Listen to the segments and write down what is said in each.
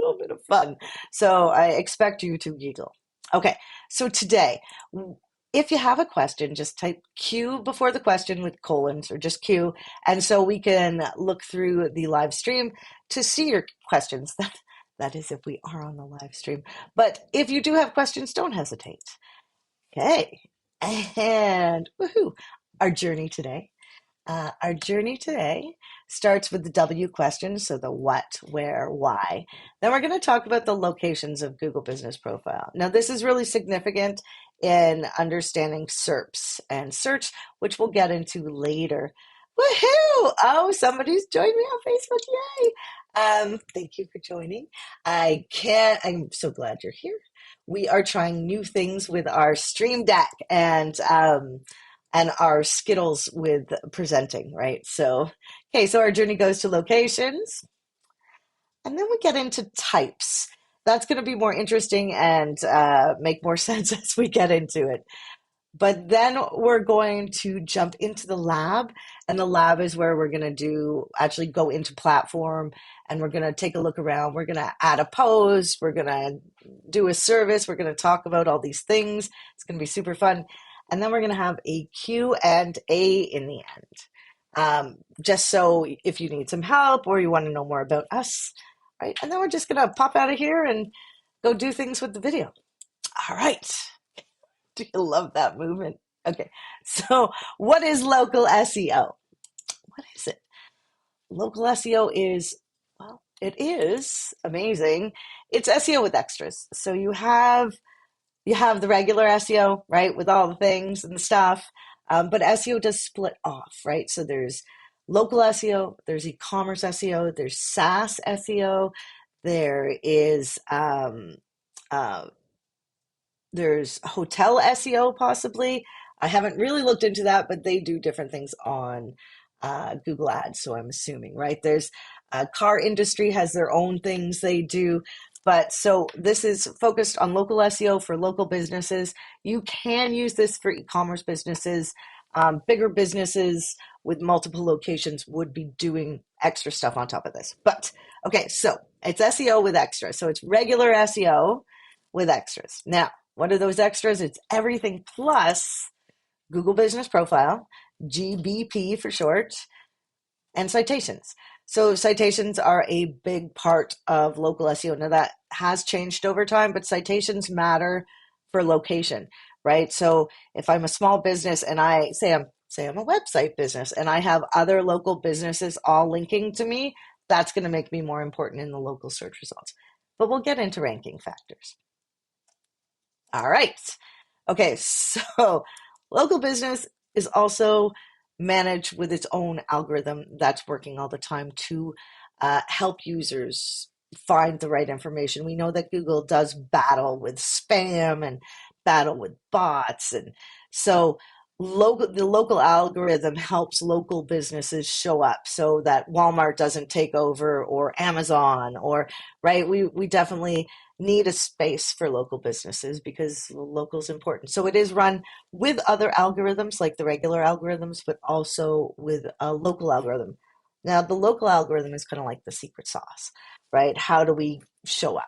little bit of fun. So I expect you to giggle. Okay, so today, if you have a question, just type Q before the question with colons or just Q. And so we can look through the live stream to see your questions. That is if we are on the live stream. But if you do have questions, don't hesitate. Okay. And woohoo, our journey today. Our journey today starts with the W question, so the what, where, why. Then we're going to talk about the locations of Google Business Profile. Now, this is really significant in understanding SERPs and search, which we'll get into later. Woohoo! Oh, somebody's joined me on Facebook. Yay! Thank you for joining. I'm so glad you're here. We are trying new things with our Stream Deck and our Skittles with presenting, right? So, okay, so our journey goes to locations, and then we get into types. That's going to be more interesting and make more sense as we get into it. But then we're going to jump into the lab, and the lab is where we're going to actually go into platform, and we're going to take a look around. We're going to add a post. We're going to do a service. We're going to talk about all these things. It's going to be super fun. And then we're going to have a Q&A in the end, just so if you need some help or you want to know more about us, right? And then we're just going to pop out of here and go do things with the video. All right. Do you love that movement? Okay. So what is local SEO? What is it? Local SEO is, well, it is amazing. It's SEO with extras. So you have the regular SEO, right, with all the things and the stuff, but SEO does split off, right? So there's local SEO, there's e-commerce SEO, there's SaaS SEO, there's hotel SEO possibly. I haven't really looked into that, but they do different things on Google Ads, so I'm assuming, right? There's car industry has their own things they do. But so this is focused on local SEO for local businesses. You can use this for e-commerce businesses. Bigger businesses with multiple locations would be doing extra stuff on top of this. But okay, so it's SEO with extras. So it's regular SEO with extras. Now, what are those extras? It's everything plus Google Business Profile, GBP for short, and citations. So citations are a big part of local SEO. Now that has changed over time, but citations matter for location, right? So if I'm a small business and I say I'm a website business and I have other local businesses all linking to me, that's going to make me more important in the local search results. But we'll get into ranking factors. All right. Okay, so local business is also managed with its own algorithm that's working all the time to help users find the right information. We know that Google does battle with spam and battle with bots, and so the local algorithm helps local businesses show up so that Walmart doesn't take over, or Amazon, or right. We definitely need a space for local businesses because local is important. So it is run with other algorithms like the regular algorithms, but also with a local algorithm. Now, the local algorithm is kind of like the secret sauce, right? How do we show up?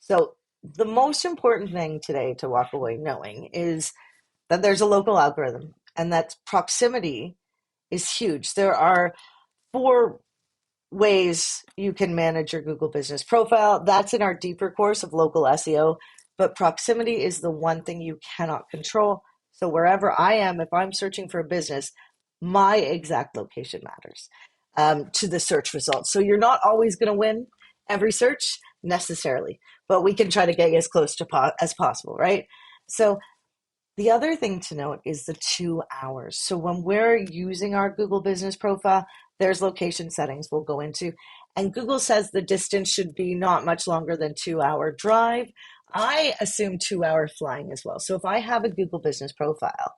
So the most important thing today to walk away knowing is that there's a local algorithm and that proximity is huge. There are 4 ways you can manage your Google Business Profile. That's in our deeper course of local SEO, but proximity is the one thing you cannot control. So wherever I am, if I'm searching for a business, my exact location matters to the search results. So you're not always going to win every search necessarily, but we can try to get as close to as possible, right? So the other thing to note is the 2 hours. So when we're using our Google Business Profile, there's location settings we'll go into. And Google says the distance should be not much longer than 2-hour drive. I assume 2-hour flying as well. So if I have a Google Business Profile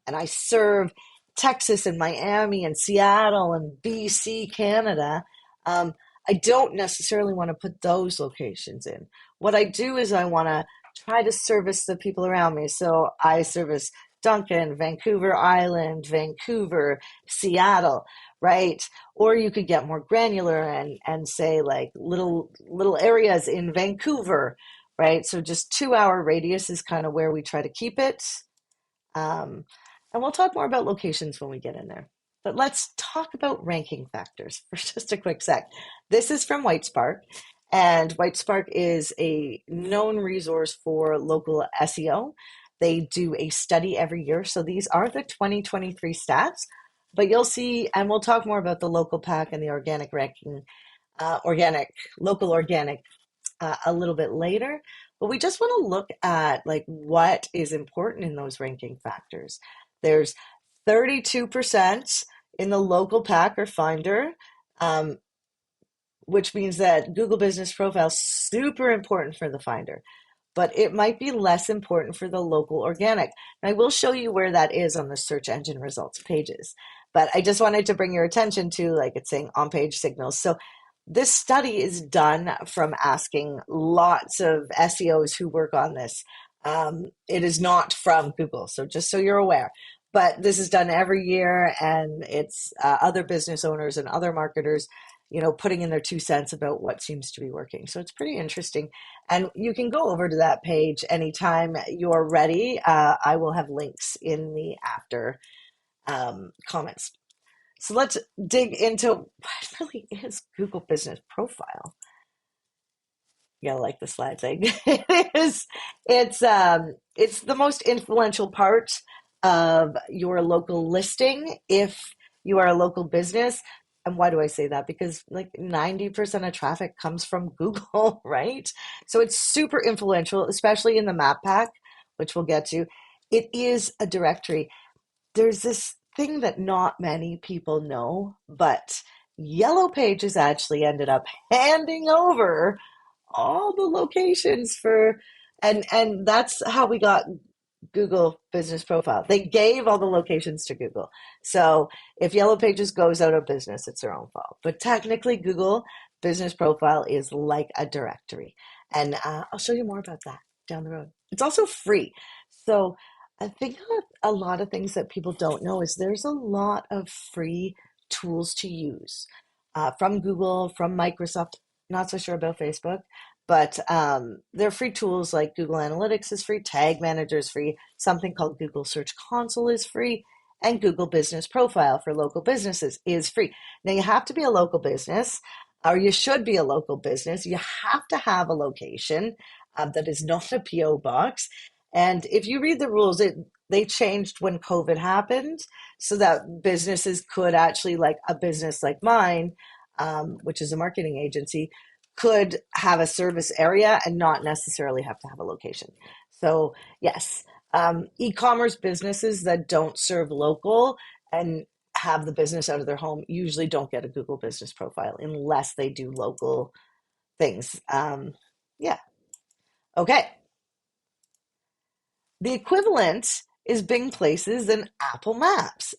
and I serve Texas and Miami and Seattle and BC, Canada, I don't necessarily want to put those locations in. What I do is I want to try to service the people around me. So I service Duncan, Vancouver Island, Vancouver, Seattle, right? Or you could get more granular and say like little areas in Vancouver, right? So just 2 hour radius is kind of where we try to keep it. Um, and we'll talk more about locations when we get in there. But let's talk about ranking factors for just a quick sec. This is from WhiteSpark, and WhiteSpark is a known resource for local SEO. They do a study every year. So these are the 2023 stats, but you'll see, and we'll talk more about the local pack and the organic ranking, local organic a little bit later, but we just want to look at like what is important in those ranking factors. There's 32% in the local pack or finder, um, which means that Google Business Profile is super important for the finder, but it might be less important for the local organic. And I will show you where that is on the search engine results pages. But I just wanted to bring your attention to, like it's saying, on-page signals. So this study is done from asking lots of SEOs who work on this. It is not from Google, so just so you're aware. But this is done every year, and it's other business owners and other marketers, putting in their 2 cents about what seems to be working. So it's pretty interesting. And you can go over to that page anytime you're ready. I will have links in the after comments. So let's dig into what really is Google Business Profile. You gotta like the slides. Like it is, it's the most influential part of your local listing if you are a local business. And why do I say that? Because like 90% of traffic comes from Google, right? So it's super influential, especially in the map pack, which we'll get to. It is a directory. There's this thing that not many people know, but Yellow Pages actually ended up handing over all the locations for, and that's how we got Google Business Profile. They gave all the locations to Google. So if Yellow Pages goes out of business, it's their own fault. But technically, Google Business Profile is like a directory. And I'll show you more about that down the road. It's also free. So I think a lot of things that people don't know is there's a lot of free tools to use from Google, from Microsoft. Not so sure about Facebook, but they're free tools like Google Analytics is free, Tag Manager is free, something called Google Search Console is free, and Google Business Profile for local businesses is free. Now you have to be a local business, or you should be a local business. You have to have a location that is not a PO box. And if you read the rules, they changed when COVID happened so that businesses could actually, like a business like mine, which is a marketing agency, could have a service area and not necessarily have to have a location. So yes, e-commerce businesses that don't serve local and have the business out of their home usually don't get a Google Business Profile unless they do local things. Yeah. Okay. The equivalent is Bing Places and Apple Maps.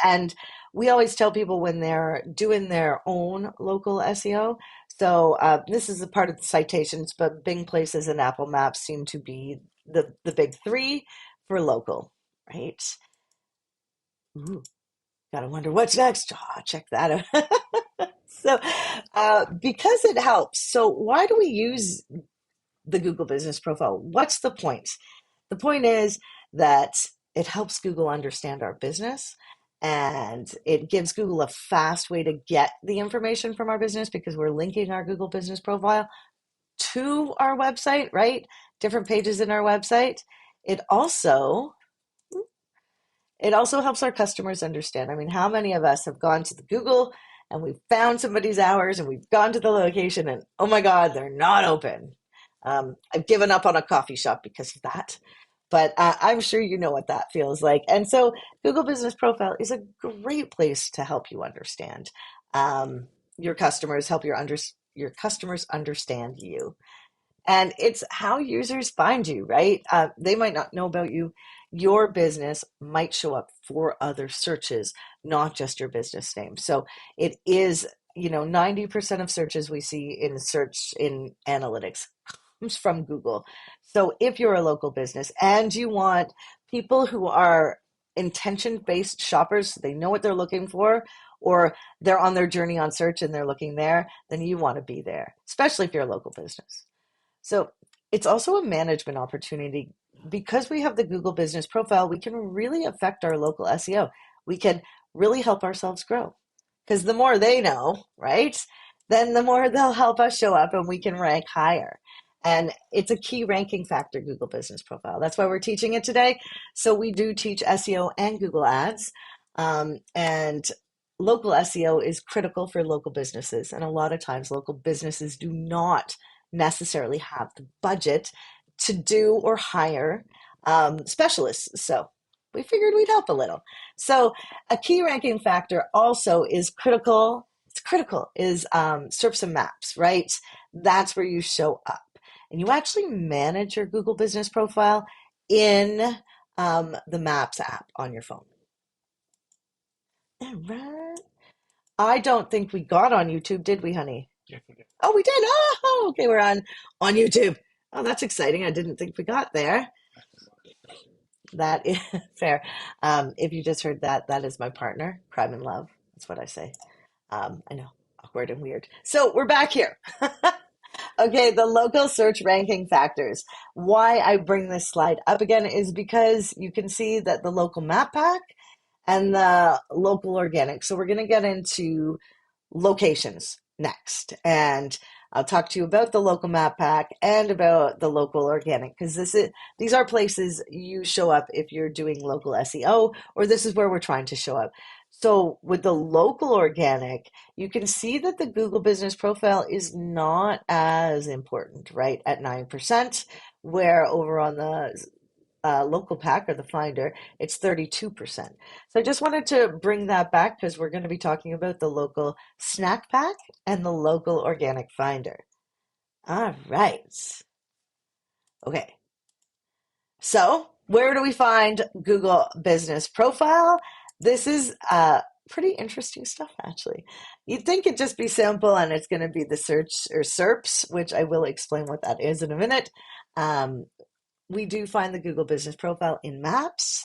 And we always tell people when they're doing their own local SEO. So this is a part of the citations, but Bing Places and Apple Maps seem to be the big three for local, right? Ooh, gotta wonder what's next. Oh, check that out. So because it helps. So why do we use the Google Business Profile? What's the point? The point is that it helps Google understand our business, and it gives Google a fast way to get the information from our business because we're linking our Google Business Profile to our website, right? Different pages in our website. It also it also helps our customers understand. I mean, how many of us have gone to the Google and we've found somebody's hours and we've gone to the location and oh my God, they're not open. I've given up on a coffee shop because of that. But I'm sure you know what that feels like. And so Google Business Profile is a great place to help you understand your customers, help your customers understand you. And it's how users find you, right? They might not know about you. Your business might show up for other searches, not just your business name. So it is, 90% of searches we see in search in analytics comes from Google. So if you're a local business and you want people who are intention-based shoppers, so they know what they're looking for, or they're on their journey on search and they're looking there, then you want to be there, especially if you're a local business. So it's also a management opportunity. Because we have the Google Business Profile, we can really affect our local SEO. We can really help ourselves grow. Because the more they know, right, then the more they'll help us show up and we can rank higher. And it's a key ranking factor, Google Business Profile. That's why we're teaching it today. So we do teach SEO and Google Ads. And local SEO is critical for local businesses. And a lot of times, local businesses do not necessarily have the budget to do or hire specialists. So we figured we'd help a little. So a key ranking factor also is critical. It's critical is SERPs and maps, right? That's where you show up. And you actually manage your Google Business Profile in the Maps app on your phone. All right. I don't think we got on YouTube, did we, honey? Yes, we did. Oh, we did. Oh, okay, we're on YouTube. Oh, that's exciting. I didn't think we got there. That is fair. If you just heard that, that is my partner, crime and love. That's what I say. I know, awkward and weird. So we're back here. Okay, the local search ranking factors. Why I bring this slide up again is because you can see that the local map pack and the local organic. So we're going to get into locations next. And I'll talk to you about the local map pack and about the local organic, because these are places you show up if you're doing local SEO, or this is where we're trying to show up. So with the local organic, you can see that the Google Business Profile is not as important, right? At 9%, where over on the local pack or the finder, it's 32%. So I just wanted to bring that back because we're going to be talking about the local snack pack and the local organic finder. All right. Okay. So where do we find Google Business Profile? This is pretty interesting stuff, actually. You'd think it'd just be simple and it's going to be the search or SERPs, which I will explain what that is in a minute. We do find the Google Business Profile in Maps.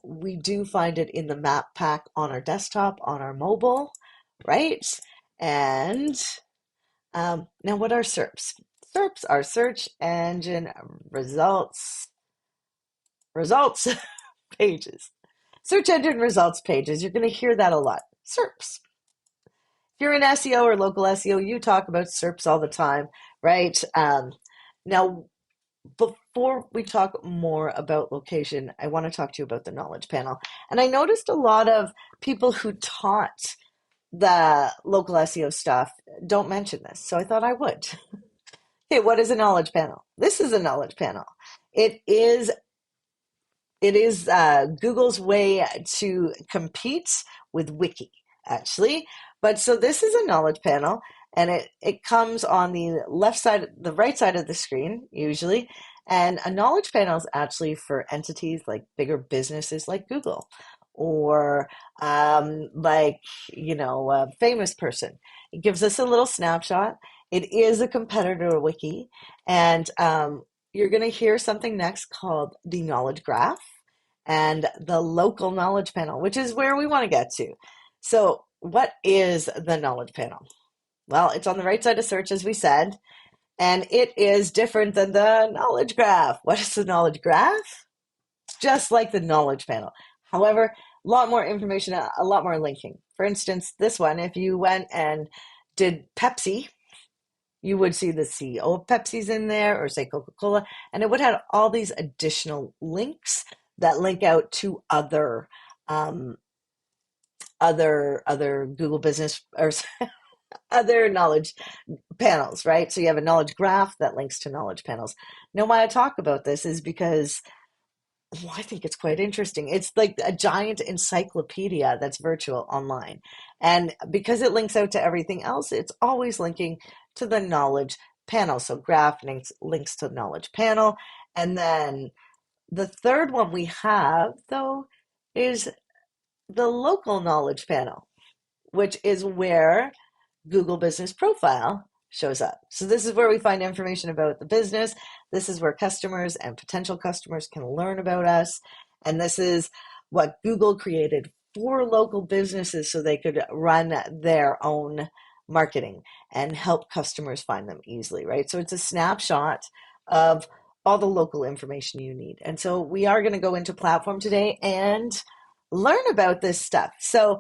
We do find it in the map pack on our desktop, on our mobile, right? And now what are SERPs? SERPs are search engine results pages. Search engine results pages. You're going to hear that a lot. SERPs. If you're in SEO or local SEO, you talk about SERPs all the time, right? Now, before we talk more about location, I want to talk to you about the knowledge panel. And I noticed a lot of people who taught the local SEO stuff don't mention this, so I thought I would. Okay, what is a knowledge panel? This is a knowledge panel. It is Google's way to compete with Wiki, actually. But so this is a knowledge panel, and it comes on the left side, the right side of the screen, usually. And a knowledge panel is actually for entities like bigger businesses like Google, or a famous person. It gives us a little snapshot. It is a competitor wiki, and you're going to hear something next called the knowledge graph and the local knowledge panel, which is where we want to get to. So what is the knowledge panel? Well, it's on the right side of search, as we said, and it is different than the knowledge graph. What is the knowledge graph? It's just like the knowledge panel. However, a lot more information, a lot more linking. For instance, this one, if you went and did Pepsi, you would see the CEO of Pepsi's in there, or say Coca-Cola, and it would have all these additional links that link out to other Google Business or other knowledge panels, right? So you have a knowledge graph that links to knowledge panels. Now, why I talk about this is because I think it's quite interesting. It's like a giant encyclopedia that's virtual online. And because it links out to everything else, it's always linking to the knowledge panel. So graph links to knowledge panel. And then the third one we have, though, is the local knowledge panel, which is where Google Business Profile shows up. So this is where we find information about the business. This is where customers and potential customers can learn about us. And this is what Google created for local businesses so they could run their own marketing and help customers find them easily, right? So it's a snapshot of all the local information you need. And so we are going to go into platform today and learn about this stuff. So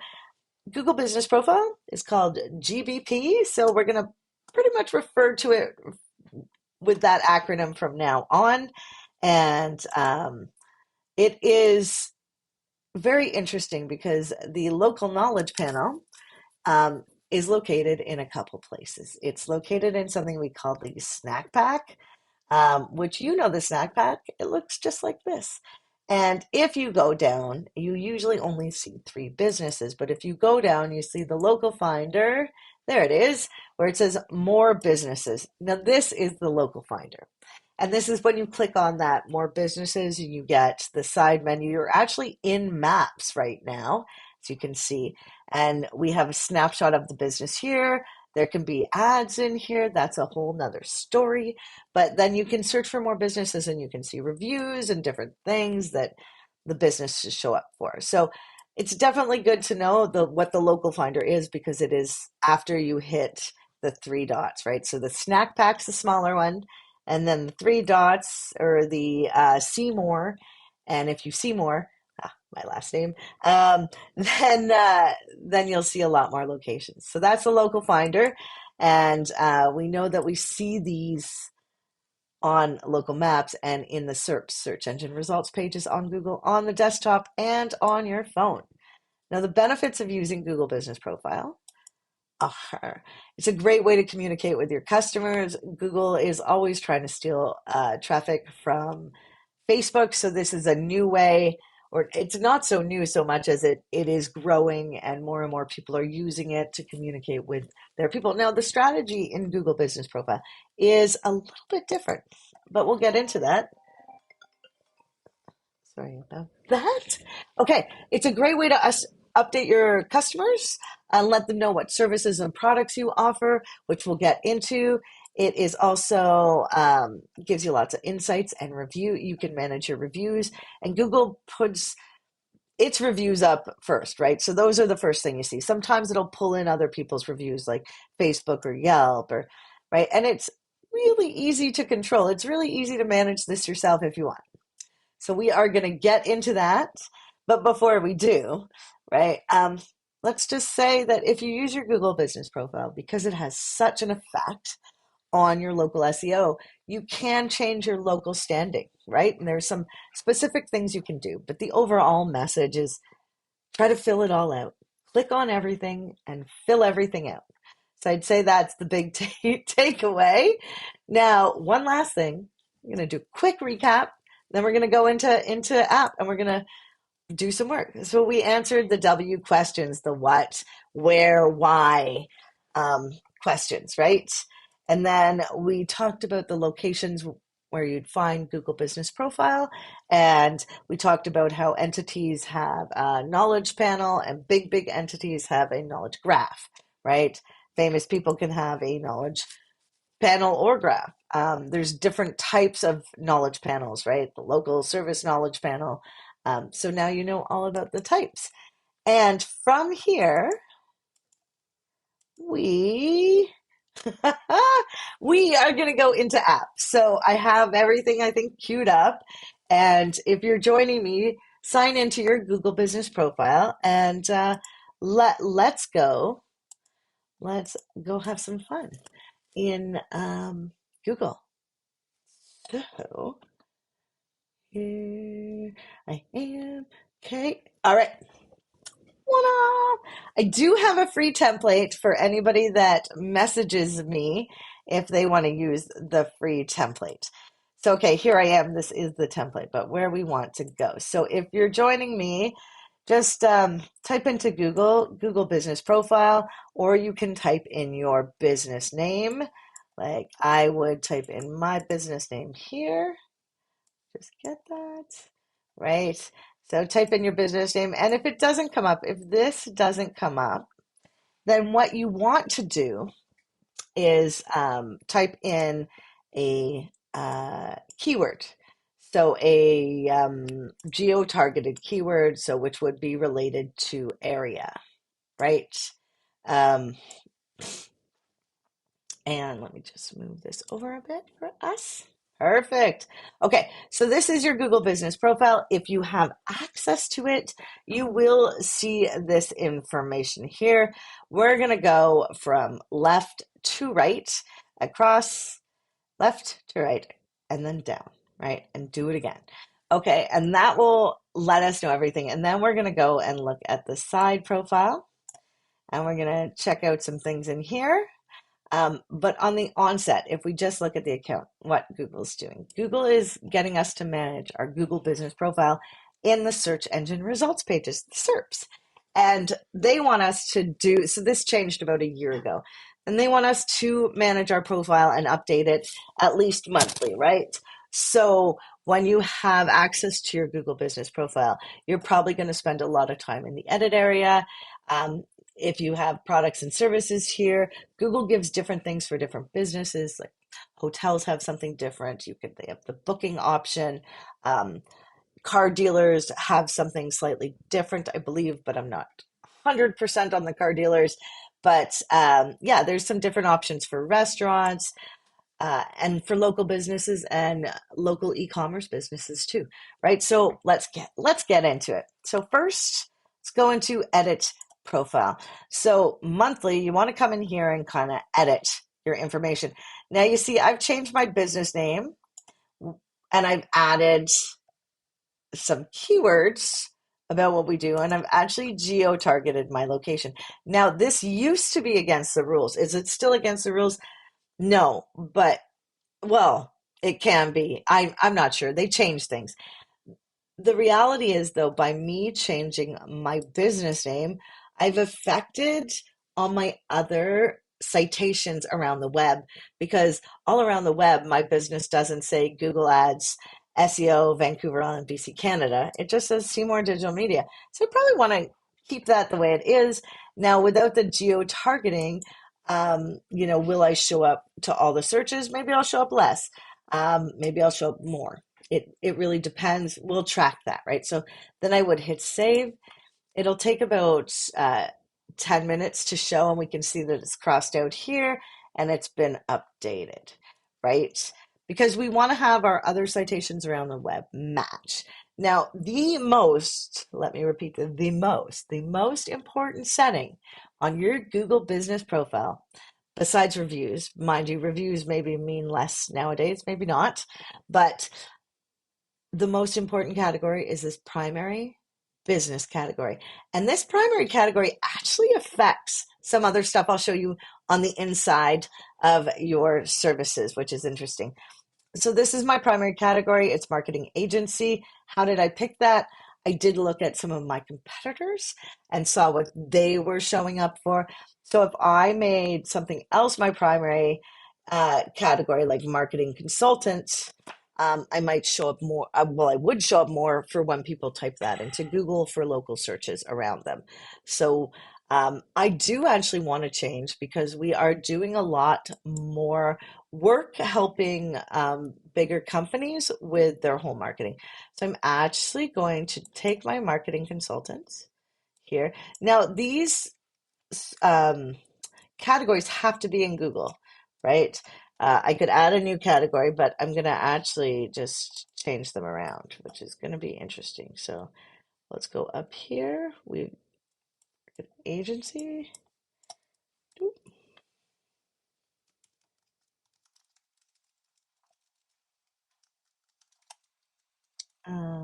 Google Business Profile is called GBP. So we're going to pretty much refer to it with that acronym from now on. And it is very interesting because the local knowledge panel is located in a couple places. It's located in something we call the snack pack, which you know the snack pack, it looks just like this. And if you go down, you usually only see 3 businesses, but if you go down, you see the local finder. There it is, where it says more businesses. Now, this is the local finder. And this is when you click on that more businesses, you get the side menu. You're actually in maps right now, as you can see. And we have a snapshot of the business here. There can be ads in here. That's a whole nother story. But then you can search for more businesses and you can see reviews and different things that the businesses show up for. So it's definitely good to know what the local finder is, because it is after you hit the 3 dots, right? So the snack pack's the smaller one, and then the 3 dots or the Seymour. And if you see more, my last name, then you'll see a lot more locations. So that's the local finder. And we know that we see these on local maps and in the search engine results pages on Google, on the desktop, and on your phone. Now, the benefits of using Google Business Profile are it's a great way to communicate with your customers. Google is always trying to steal traffic from Facebook, so this is a new way, or it's not so new so much as it is growing and more people are using it to communicate with their people. Now, the strategy in Google Business Profile is a little bit different, but we'll get into that. Sorry about that. Okay, it's a great way to update your customers and let them know what services and products you offer, which we'll get into. It is also gives you lots of insights and review. You can manage your reviews, and Google puts its reviews up first, right? So those are the first thing you see. Sometimes it'll pull in other people's reviews like Facebook or Yelp, or right, and it's really easy to control. It's really easy to manage this yourself if you want. So we are going to get into that. But before we do, right, let's just say that if you use your Google Business Profile, because it has such an effect on your local SEO, you can change your local standing, right? And there's some specific things you can do. But the overall message is try to fill it all out. Click on everything and fill everything out. So I'd say that's the big takeaway. Now, one last thing. I'm going to do a quick recap. Then we're going to go into app and we're going to do some work. So we answered the W questions, the what, where, why questions, right? And then we talked about the locations where you'd find Google Business Profile. And we talked about how entities have a knowledge panel and big entities have a knowledge graph, right? Famous people can have a knowledge panel or graph. There's different types of knowledge panels, right? The local service knowledge panel. So now you know all about the types. And from here, we we are going to go into apps. So I have everything, I think, queued up. And if you're joining me, sign into your Google Business Profile and let's go. Let's go have some fun in Google. So here I am. Okay. All right. Voila! I do have a free template for anybody that messages me if they want to use the free template. So, okay, here I am. This is the template, but where we want to go. So if you're joining me, just type into Google Business Profile, or you can type in your business name. Like I would type in my business name here. Just get that, right? So type in your business name. And if it doesn't come up, if this doesn't come up, then what you want to do is type in a keyword. So a geo-targeted keyword, so which would be related to area, right? Um, And let me just move this over a bit for us. Perfect. Okay, so this is your Google Business Profile. If you have access to it, you will see this information here. We're going to go from left to right, across, left to right, and then down, right? And do it again. Okay, and that will let us know everything. And then we're going to go and look at the side profile, and we're going to check out some things in here. But on the onset, if we just look at the account, what Google's doing, Google is getting us to manage our Google business profile in the search engine results pages, the SERPs. And they want us to do, so this changed about a year ago, and they want us to manage our profile and update it at least monthly, right? So when you have access to your Google business profile, you're probably going to spend a lot of time in the edit area. If you have products and services here, Google gives different things for different businesses. Like hotels have something different. They have the booking option. Um, Car dealers have something slightly different, I believe, but I'm not 100% on the car dealers. But yeah, there's some different options for restaurants, and for local businesses and local e-commerce businesses too, right? So let's get into it. So first, let's go into edit profile. So monthly, you want to come in here and kind of edit your information. Now you see I've changed my business name and I've added some keywords about what we do, and I've actually geo-targeted my location. Now, this used to be against the rules. Is it still against the rules? No, but well, it can be. I'm not sure. They change things. The reality is, though, by me changing my business name, I've affected all my other citations around the web because all around the web, my business doesn't say Google Ads, SEO, Vancouver Island, BC, Canada. It just says Seymour Digital Media. So I probably want to keep that the way it is. Now, without the geo targeting, will I show up to all the searches? Maybe I'll show up less. Maybe I'll show up more. It really depends. We'll track that, right? So then I would hit save. It'll take about 10 minutes to show, and we can see that it's crossed out here and it's been updated, right? Because we want to have our other citations around the web match. Now, let me repeat the most important setting on your Google business profile, besides reviews, mind you, reviews maybe mean less nowadays, maybe not, but the most important category is this primary business category. And this primary category actually affects some other stuff I'll show you on the inside of your services, which is interesting. So this is my primary category. It's marketing agency. How did I pick that? I did look at some of my competitors and saw what they were showing up for. So if I made something else my primary category, like marketing consultant, I might show up more. Well, I would show up more for when people type that into Google for local searches around them. So I do actually want to change because we are doing a lot more work helping bigger companies with their whole marketing. So I'm actually going to take my marketing consultants here. Now, these um, categories have to be in Google, right? I could add a new category, but I'm going to actually just change them around, which is going to be interesting. So let's go up here. We agency. Uh,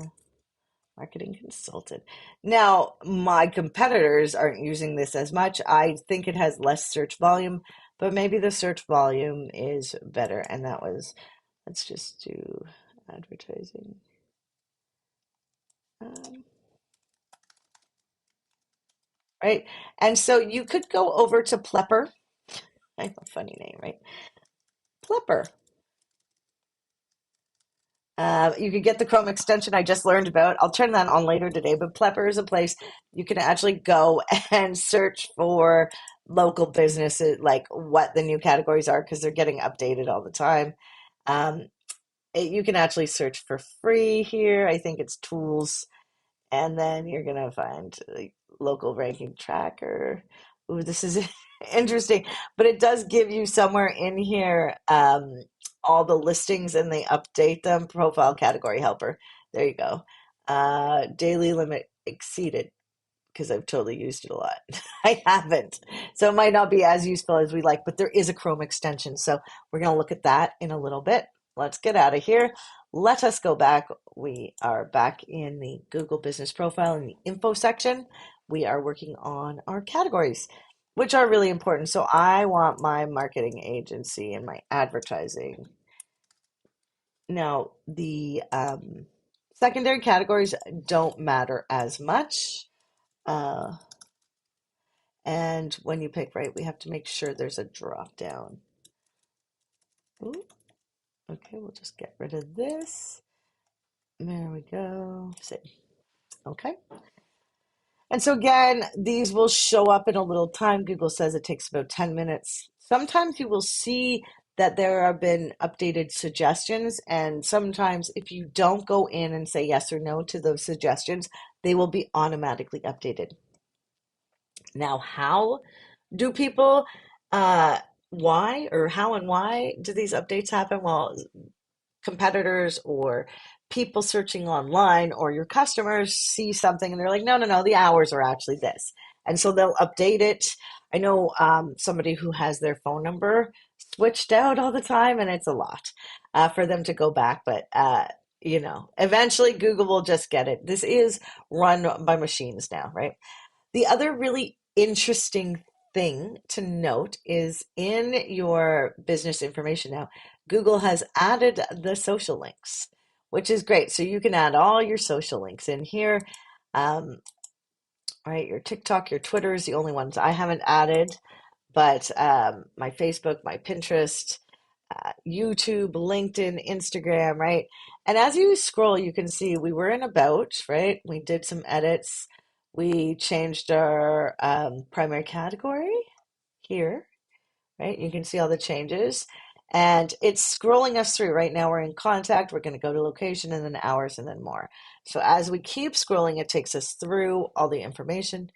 Marketing consultant. Now, my competitors aren't using this as much. I think it has less search volume, but maybe the search volume is better. And let's just do advertising. Um, right. And so you could go over to Plepper. I have a funny name, right? Plepper. You could get the Chrome extension I just learned about. I'll turn that on later today, but Plepper is a place you can actually go and search for local businesses, like what the new categories are, because they're getting updated all the time. Um, you can actually search for free here. I think it's tools, and then you're gonna find like local ranking tracker. Ooh, this is interesting, but it does give you somewhere in here all the listings and they update them. Profile category helper. There you go. Daily limit exceeded because I've totally used it a lot. I haven't. So it might not be as useful as we like, but there is a Chrome extension. So we're going to look at that in a little bit. Let's get out of here. Let us go back. We are back in the Google Business Profile in the info section. We are working on our categories, which are really important. So I want my marketing agency and my advertising. Now, the secondary categories don't matter as much. Uh, And when you pick right, we have to make sure there's a drop down. Ooh, okay, we'll just get rid of this. There we go. Save. Okay. And so again, these will show up in a little time. Google says it takes about 10 minutes. Sometimes you will see that there have been updated suggestions. And sometimes if you don't go in and say yes or no to those suggestions, they will be automatically updated. Now, how do people, why or how and why do these updates happen? Well, competitors or people searching online or your customers see something and they're like, no, no, no, the hours are actually this. And so they'll update it. I know somebody who has their phone number switched out all the time, and it's a lot for them to go back. But, eventually Google will just get it. This is run by machines now, right? The other really interesting thing to note is in your business information now, Google has added the social links, which is great. So you can add all your social links in here. Um, right, your TikTok, your Twitter is the only ones I haven't added, but my Facebook, my Pinterest, YouTube, LinkedIn, Instagram, right? And as you scroll, you can see we were in About, right? We did some edits. We changed our primary category here, right? You can see all the changes. And it's scrolling us through. Right now we're in contact. We're going to go to location and then hours and then more. So as we keep scrolling, it takes us through all the information.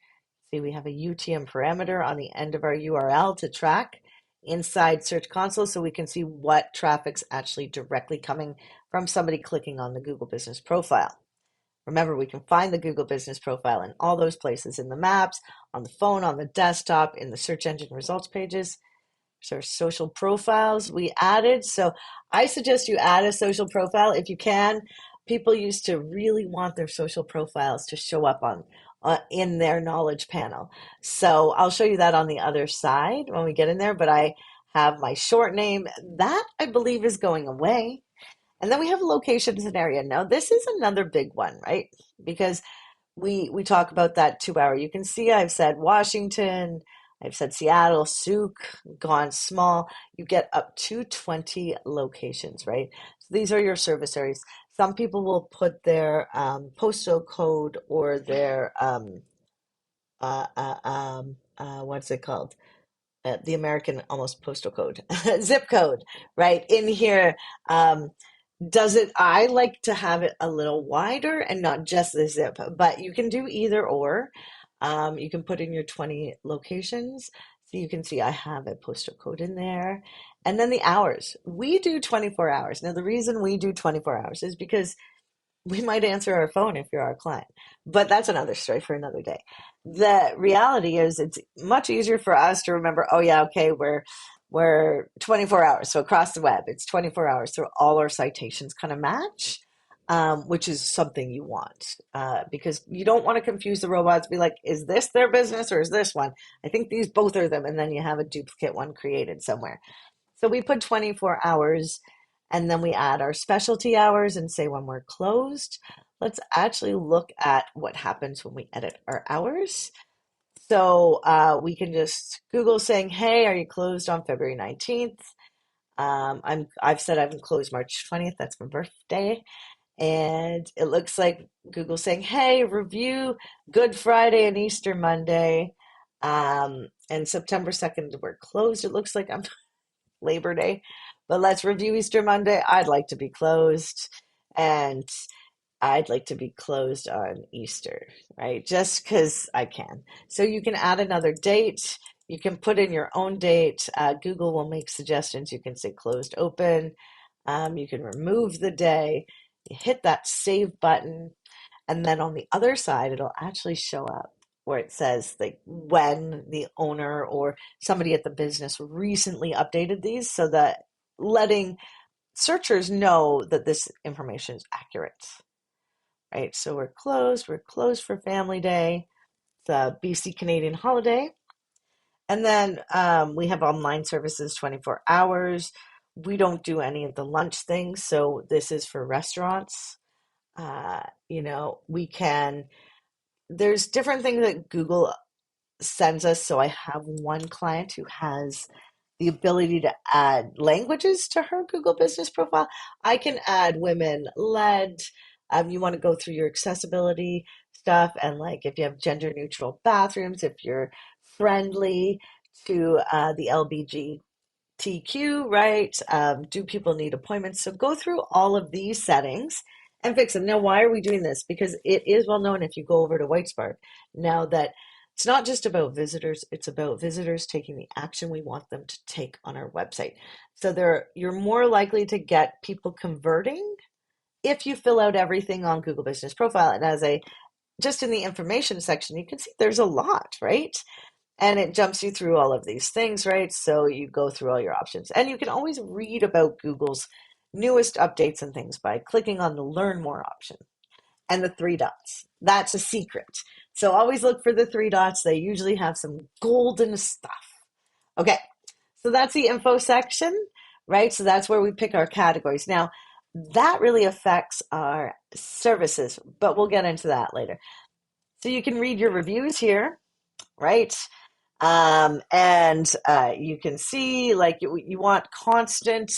See, we have a UTM parameter on the end of our URL to track inside Search Console so we can see what traffic's actually directly coming from somebody clicking on the Google Business Profile. Remember, we can find the Google Business Profile in all those places, in the maps, on the phone, on the desktop, in the search engine results pages. So social profiles we added. So I suggest you add a social profile if you can. People used to really want their social profiles to show up on in their knowledge panel. So I'll show you that on the other side when we get in there. But I have my short name that I believe is going away. And then we have locations and area. Now this is another big one, right? Because we talk about that 2 hour. You can see I've said Washington, I've said Seattle, Souk, gone small. You get up to 20 locations, right? So these are your service areas. Some people will put their postal code or their what's it called? The American almost postal code, zip code, right in here. Um, does it, I like to have it a little wider and not just the zip, but you can do either or. You can put in your 20 locations. So you can see I have a postal code in there. And then the hours. We do 24 hours. Now, the reason we do 24 hours is because we might answer our phone if you're our client, but that's another story for another day. The reality is it's much easier for us to remember, oh yeah, okay, we're 24 hours. So across the web, it's 24 hours. So all our citations kind of match, which is something you want because you don't want to confuse the robots, be like, is this their business or is this one? I think these both are them. And then you have a duplicate one created somewhere. So we put 24 hours and then we add our specialty hours and say when we're closed. Let's actually look at what happens when we edit our hours. So we can just Google saying, hey, are you closed on February 19th? I've said I've closed March 20th. That's my birthday. And it looks like Google saying, hey, review Good Friday and Easter Monday. And September 2nd, we're closed. It looks like I'm Labor Day. But let's review Easter Monday. I'd like to be closed, and I'd like to be closed on Easter, right? Just because I can. So you can add another date. You can put in your own date. Google will make suggestions. You can say closed open. You can remove the day. You hit that save button. And then on the other side, it'll actually show up where it says like when the owner or somebody at the business recently updated these so that letting searchers know that this information is accurate, right? So we're closed. We're closed for Family Day, the BC Canadian holiday. And then we have online services 24 hours. We don't do any of the lunch things. So this is for restaurants. We can, there's different things that Google sends us. So I have one client who has the ability to add languages to her Google business profile. I can add women led. You want to go through your accessibility stuff and like if you have gender neutral bathrooms, if you're friendly to the LBGTQ, right? Do people need appointments? So go through all of these settings and fix them. Now, why are we doing this? Because it is well known if you go over to Whitespark now that it's not just about visitors, it's about visitors taking the action we want them to take on our website. So you're more likely to get people converting if you fill out everything on Google Business Profile. And just in the information section, you can see there's a lot, right? And it jumps you through all of these things, right? So you go through all your options. And you can always read about Google's newest updates and things by clicking on the Learn More option and the three dots. That's a secret. So always look for the three dots. They usually have some golden stuff. Okay, so that's the info section, right? So that's where we pick our categories. Now, that really affects our services, but we'll get into that later. So you can read your reviews here, right? And you can see like you want constant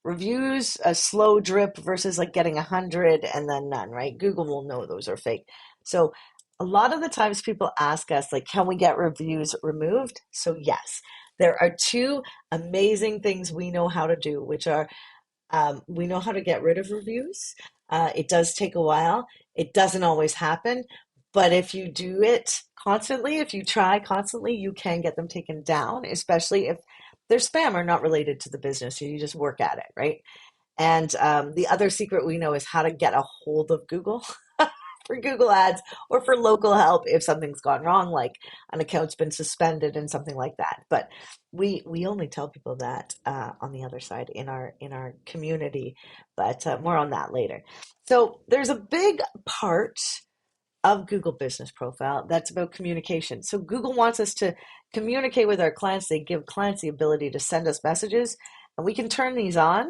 reviews, a slow drip versus like getting 100 and then none, right? Google will know those are fake. So a lot of the times people ask us like, can we get reviews removed? So yes, there are two amazing things we know how to do, which are we know how to get rid of reviews. It does take a while. It doesn't always happen. But if you do it constantly, if you try constantly, you can get them taken down, especially if they're spam or not related to the business. You just work at it, right? And the other secret we know is how to get a hold of Google for Google Ads or for local help if something's gone wrong, like an account's been suspended and something like that. But we only tell people that on the other side in our community, but more on that later. So there's a big part of Google Business Profile that's about communication. So Google wants us to communicate with our clients. They give clients the ability to send us messages, and we can turn these on.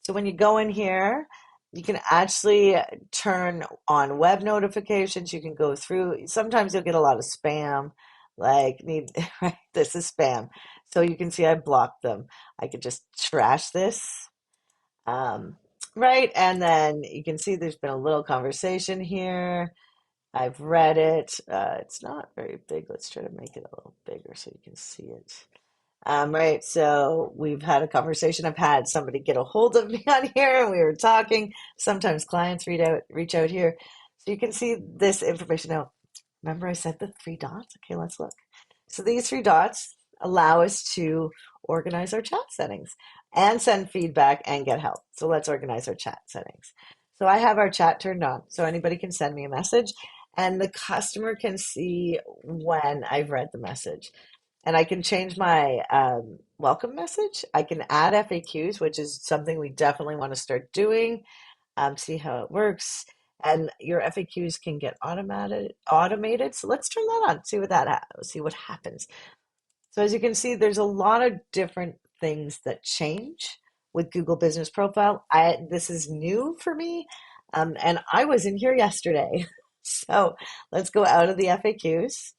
So when you go in here, you can actually turn on web notifications. You can go through. Sometimes you'll get a lot of spam, like right, this is spam. So you can see I blocked them. I could just trash this. Um, right, and then you can see there's been a little conversation here. I've read it. It's not very big. Let's try to make it a little bigger so you can see it. Right, so we've had a conversation. I've had somebody get a hold of me on here, and we were talking. Sometimes clients reach out here, so you can see this information. Now, remember I said the three dots? Okay, let's look. So these three dots allow us to organize our chat settings and send feedback and get help. So let's organize our chat settings. So I have our chat turned on, so anybody can send me a message, and the customer can see when I've read the message. And I can change my welcome message. I can add FAQs, which is something we definitely want to start doing. See how it works. And your FAQs can get automated. So let's turn that on. See what happens. So as you can see, there's a lot of different things that change with Google Business Profile. This is new for me, and I was in here yesterday. So let's go out of the FAQs,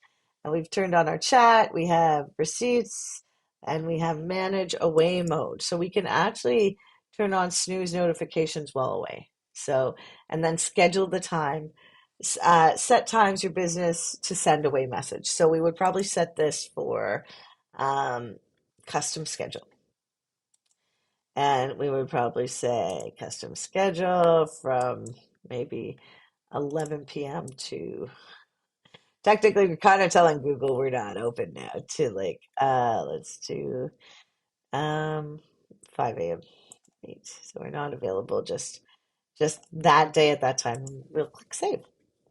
and we've turned on our chat. We have receipts, and we have manage away mode. So we can actually turn on snooze notifications while away. So, and then schedule the time set times your business to send away message. So we would probably set this for um, custom schedule. And we would probably say custom schedule from maybe 11 p.m. to, technically we're kind of telling Google we're not open now, to like let's do um 5 a.m. 8. So we're not available just that day at that time. We'll click save.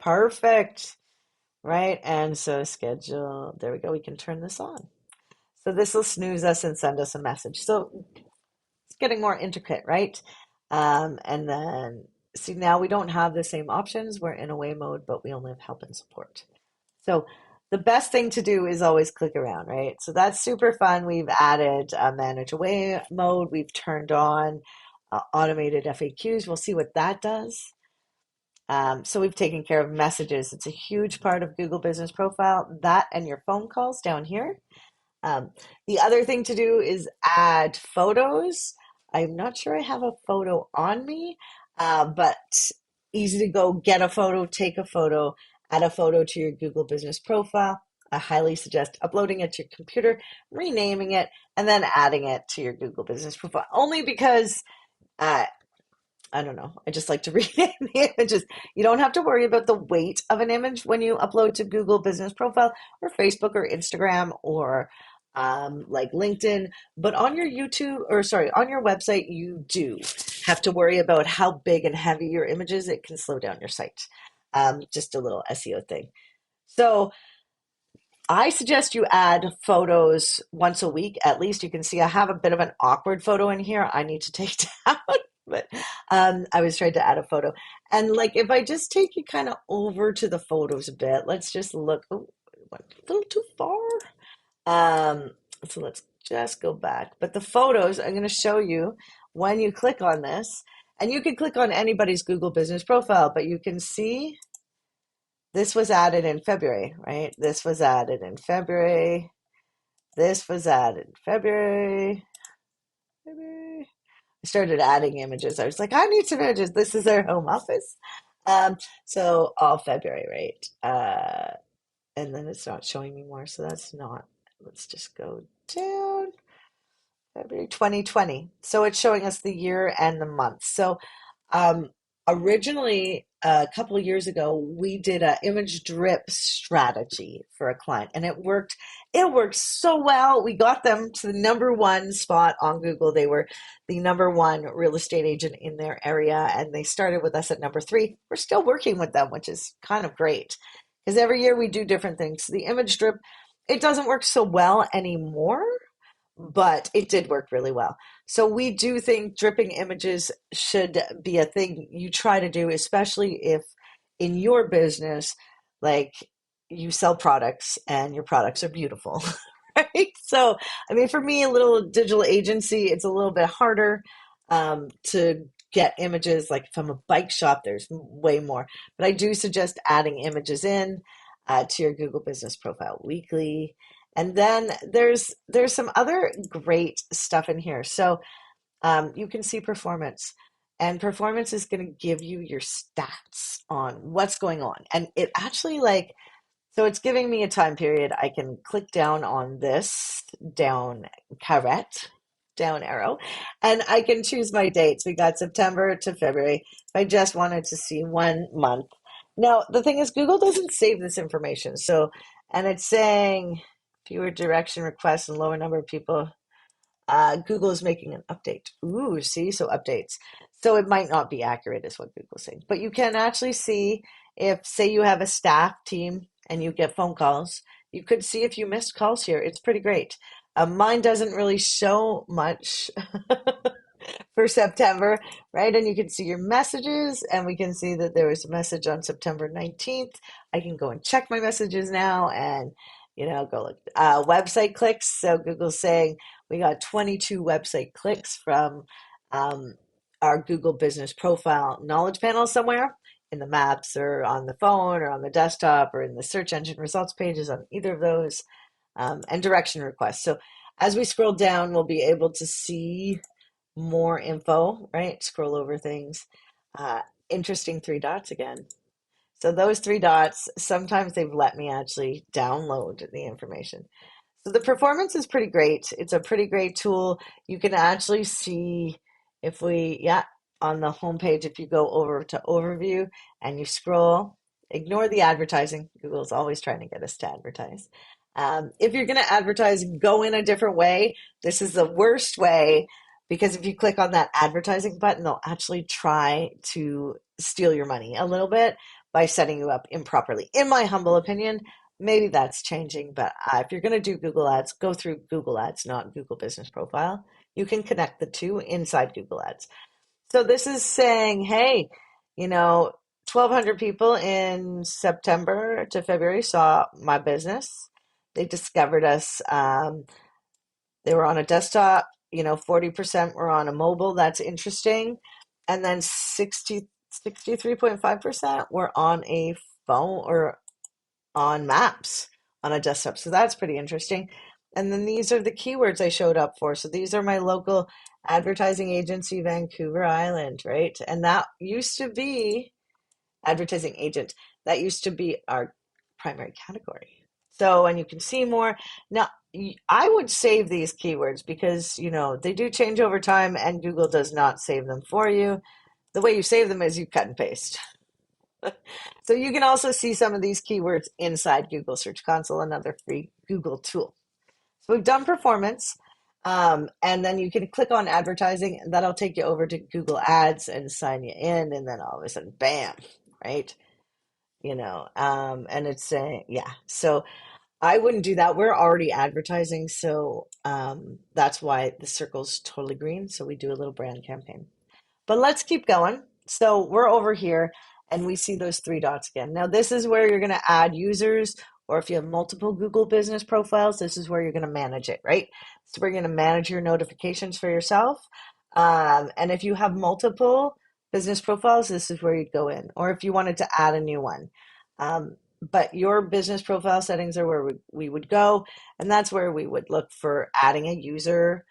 Perfect. Right? And so schedule, there we go. We can turn this on. So this will snooze us and send us a message. So it's getting more intricate, right? And then see, now we don't have the same options. We're in away mode, but we only have help and support. So the best thing to do is always click around, right? So that's super fun. We've added manage away mode. We've turned on automated FAQs. We'll see what that does. So we've taken care of messages. It's a huge part of Google Business Profile. That and your phone calls down here. Um, the other thing to do is add photos. I'm not sure I have a photo on me, but easy to go get a photo, take a photo, add a photo to your Google Business Profile. I highly suggest uploading it to your computer, renaming it, and then adding it to your Google Business Profile. Only because uh, I don't know. I just like to rename the images. You don't have to worry about the weight of an image when you upload to Google Business Profile or Facebook or Instagram or like LinkedIn. But on your YouTube, or sorry, on your website, you do have to worry about how big and heavy your image is. It can slow down your site. Just a little SEO thing. So I suggest you add photos once a week at least. You can see I have a bit of an awkward photo in here I need to take down, but I was trying to add a photo. And like if I just take you kind of over to the photos a bit, let's just look. Oh, went a little too far. Um, so let's just go back. But the photos, I'm going to show you when you click on this. And you can click on anybody's Google Business Profile, but you can see this was added in February, right? This was added in February. This was added in February. February. I started adding images. I was like, I need some images. This is their home office. So all February, right? And then it's not showing me more, so that's not. Let's just go down. February 2020. So it's showing us the year and the month. So um, originally, a couple of years ago, we did an image drip strategy for a client, and it worked. It worked so well. We got them to the number one spot on Google. They were the number one real estate agent in their area, and they started with us at number three. We're still working with them, which is kind of great because every year we do different things. The image drip, it doesn't work so well anymore, but it did work really well. So we do think dripping images should be a thing you try to do, especially if in your business, like you sell products and your products are beautiful, right? So, I mean, for me, a little digital agency, it's a little bit harder to get images. Like if I'm a bike shop, there's way more. But I do suggest adding images in to your Google Business Profile weekly. And then there's some other great stuff in here. So you can see performance, and performance is going to give you your stats on what's going on. And it actually like, so it's giving me a time period. I can click down on this down caret, down arrow, and I can choose my dates. We got September to February. If I just wanted to see 1 month. Now, the thing is, Google doesn't save this information. So, and it's saying fewer direction requests and lower number of people. Google is making an update. Ooh, see, so updates. So it might not be accurate, is what Google's saying. But you can actually see if, say, you have a staff team and you get phone calls, you could see if you missed calls here. It's pretty great. Mine doesn't really show much for September, right? And you can see your messages, and we can see that there was a message on September 19th. I can go and check my messages now and, go look. Website clicks. So Google's saying we got 22 website clicks from our Google Business Profile knowledge panel somewhere in the maps or on the phone or on the desktop or in the search engine results pages on either of those, and direction requests. So as we scroll down, we'll be able to see more info, right? Scroll over things. Interesting three dots again. So those three dots, sometimes they've let me actually download the information. So the performance is pretty great. It's a pretty great tool. You can actually see if we, yeah, on the homepage, if you go over to overview and you scroll, ignore the advertising. Google's always trying to get us to advertise. If you're going to advertise, go in a different way. This is the worst way because if you click on that advertising button, they'll actually try to steal your money a little bit by setting you up improperly. In my humble opinion, maybe that's changing, but if you're going to do Google Ads, go through Google Ads, not Google Business Profile. You can connect the two inside Google Ads. So this is saying, hey, 1,200 people in September to February saw my business. They discovered us. They were on a desktop, 40% were on a mobile. That's interesting. And then 63.5% were on a phone or on maps on a desktop. So that's pretty interesting. And then these are the keywords I showed up for. So these are my local advertising agency, Vancouver Island, right? And that used to be advertising agent. That used to be our primary category. So, and you can see more. Now, I would save these keywords because, they do change over time and Google does not save them for you. The way you save them is you cut and paste. So you can also see some of these keywords inside Google Search Console, another free Google tool. So we've done performance, and then you can click on advertising, and that'll take you over to Google Ads and sign you in, and then all of a sudden, bam, right? And it's saying, yeah. So I wouldn't do that. We're already advertising, so that's why the circle's totally green. So we do a little brand campaign. But let's keep going. So we're over here and we see those three dots again. Now, this is where you're going to add users, or if you have multiple Google business profiles, this is where you're going to manage it, right? So we're going to manage your notifications for yourself. And if you have multiple business profiles, this is where you'd go in, or if you wanted to add a new one. But your business profile settings are where we would go, and that's where we would look for adding a user.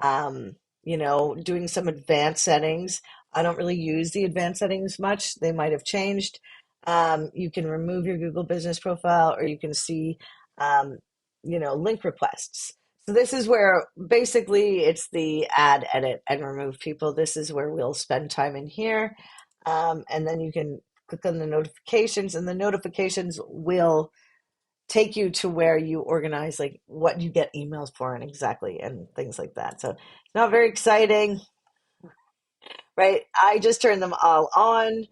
Doing some advanced settings. I don't really use the advanced settings much. They might have changed. You can remove your Google business profile or you can see, link requests. So this is where basically it's the add, edit, and remove people. This is where we'll spend time in here. And then you can click on the notifications and the notifications will take you to where you organize like what you get emails for and exactly and things like that. So it's not very exciting, right? I just turn them all on.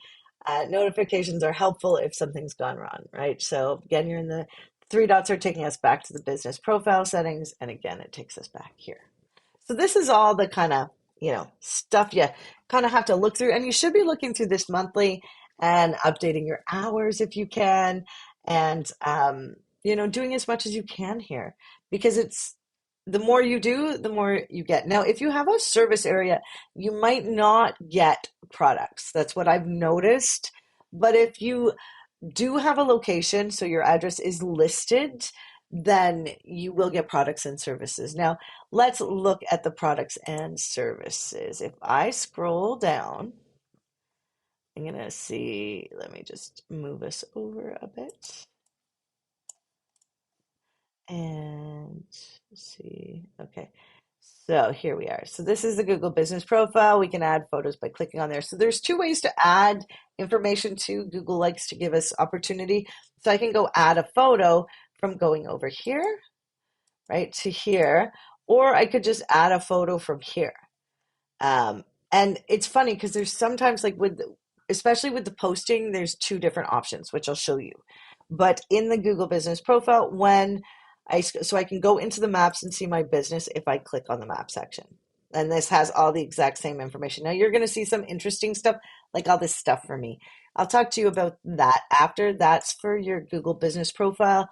Notifications are helpful if something's gone wrong, right? So again, you're in the three dots are taking us back to the business profile settings. And again, it takes us back here. So this is all the kind of, stuff you kind of have to look through. And you should be looking through this monthly and updating your hours if you can. And, doing as much as you can here because it's the more you do, the more you get. Now, if you have a service area, you might not get products. That's what I've noticed. But if you do have a location, so your address is listed, then you will get products and services. Now, let's look at the products and services. If I scroll down, I'm going to see, let me just move us over a bit. And let's see, okay. So here we are. So this is the Google Business Profile. We can add photos by clicking on there. So there's two ways to add information to. Google likes to give us opportunity. So I can go add a photo from going over here, right, to here, or I could just add a photo from here. And it's funny because there's sometimes like especially with the posting, there's two different options, which I'll show you. But in the Google Business Profile, so I can go into the maps and see my business if I click on the map section. And this has all the exact same information. Now you're going to see some interesting stuff, like all this stuff for me. I'll talk to you about that after. That's for your Google Business Profile.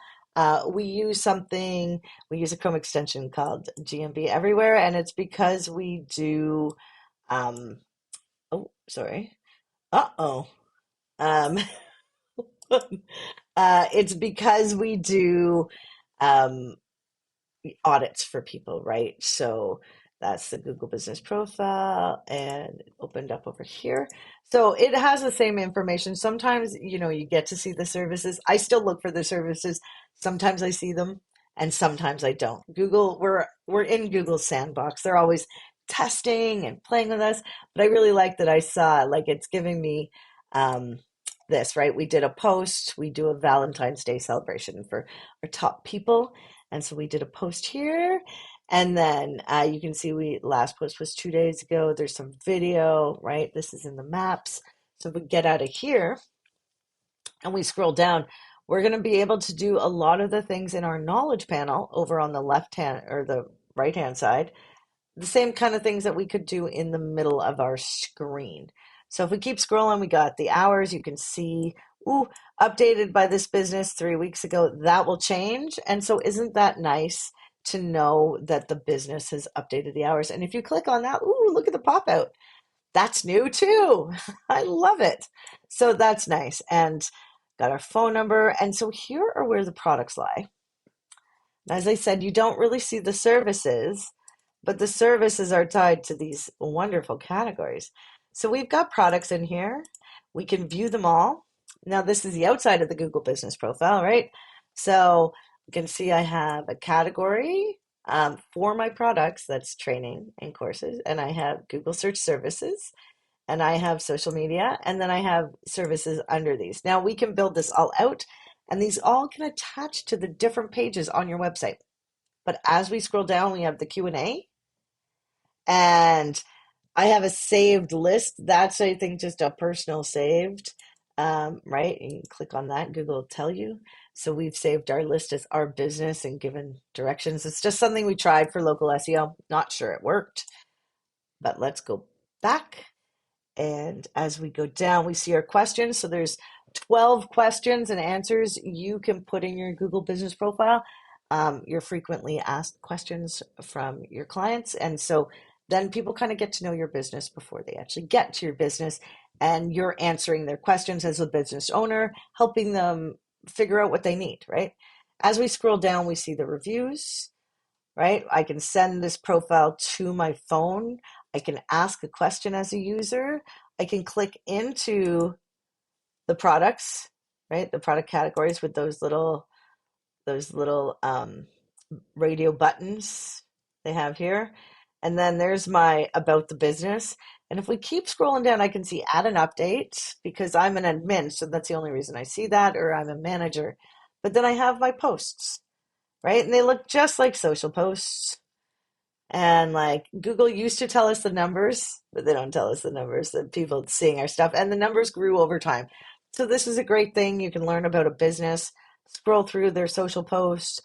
We use a Chrome extension called GMB Everywhere, and it's because we do, oh, sorry. Uh-oh. Um, it's because we do um, audits for people, right? So that's the Google Business Profile and it opened up over here. So it has the same information. Sometimes, you get to see the services. I still look for the services. Sometimes I see them and sometimes I don't. Google, we're in Google's sandbox. They're always testing and playing with us, but I really like that I saw like it's giving me um, this, right? We did a post, we do a Valentine's Day celebration for our top people, and so we did a post here, and then you can see we last post was 2 days ago. There's some video, right? This is in the maps. So if we get out of here and we scroll down, we're going to be able to do a lot of the things in our knowledge panel over on the left hand or the right hand side, the same kind of things that we could do in the middle of our screen. So if we keep scrolling, we got the hours. You can see, ooh, updated by this business 3 weeks ago. That will change. And so isn't that nice to know that the business has updated the hours? And if you click on that, ooh, look at the pop out. That's new too. I love it. So that's nice. And got our phone number. And so here are where the products lie. As I said, you don't really see the services, but the services are tied to these wonderful categories. So we've got products in here. We can view them all. Now, this is the outside of the Google Business Profile, right? So you can see I have a category for my products, that's training and courses, and I have Google Search Services, and I have social media, and then I have services under these. Now we can build this all out, and these all can attach to the different pages on your website. But as we scroll down, we have the Q&A, and I have a saved list. That's, I think, just a personal saved, right? And you click on that, Google will tell you. So we've saved our list as our business and given directions. It's just something we tried for local SEO. Not sure it worked, but let's go back. And as we go down, we see our questions. So there's 12 questions and answers you can put in your Google Business Profile, your frequently asked questions from your clients. And so then people kind of get to know your business before they actually get to your business. And you're answering their questions as a business owner, helping them figure out what they need, right? As we scroll down, we see the reviews, right? I can send this profile to my phone. I can ask a question as a user. I can click into the products, right? The product categories with those little radio buttons they have here. And then there's my about the business. And if we keep scrolling down, I can see add an update because I'm an admin. So that's the only reason I see that, or I'm a manager. But then I have my posts, right? And they look just like social posts. And like Google used to tell us the numbers, but they don't tell us the numbers that people seeing our stuff. And the numbers grew over time. So this is a great thing. You can learn about a business, scroll through their social posts.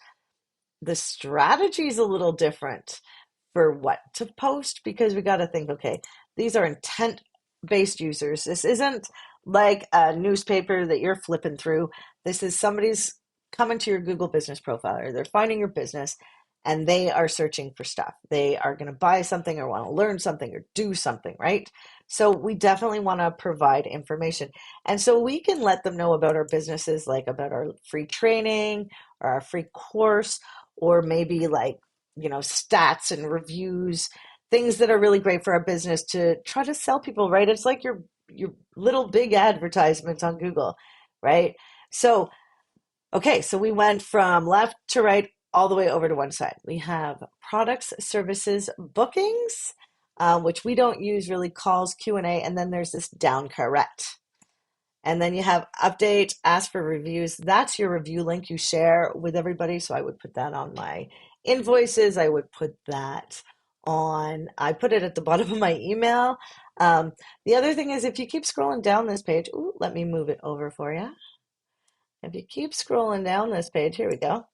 The strategy is a little different for what to post because we got to think, okay, these are intent based users. This isn't like a newspaper that you're flipping through. This is somebody's coming to your Google Business Profile, or they're finding your business and they are searching for stuff. They are going to buy something or want to learn something or do something, right? So we definitely want to provide information. And so we can let them know about our businesses, like about our free training or our free course, or maybe like, stats and reviews, things that are really great for our business to try to sell people, right? It's like your little big advertisements on Google, right? So okay, so we went from left to right all the way over to one side. We have products, services, bookings, which we don't use really, calls, Q&A, and then there's this down correct. And then you have update, ask for reviews. That's your review link you share with everybody. So I would put that on my invoices. I would put that I put it at the bottom of my email. The other thing is if you keep scrolling down this page, ooh, let me move it over for you. If you keep scrolling down this page, here we go.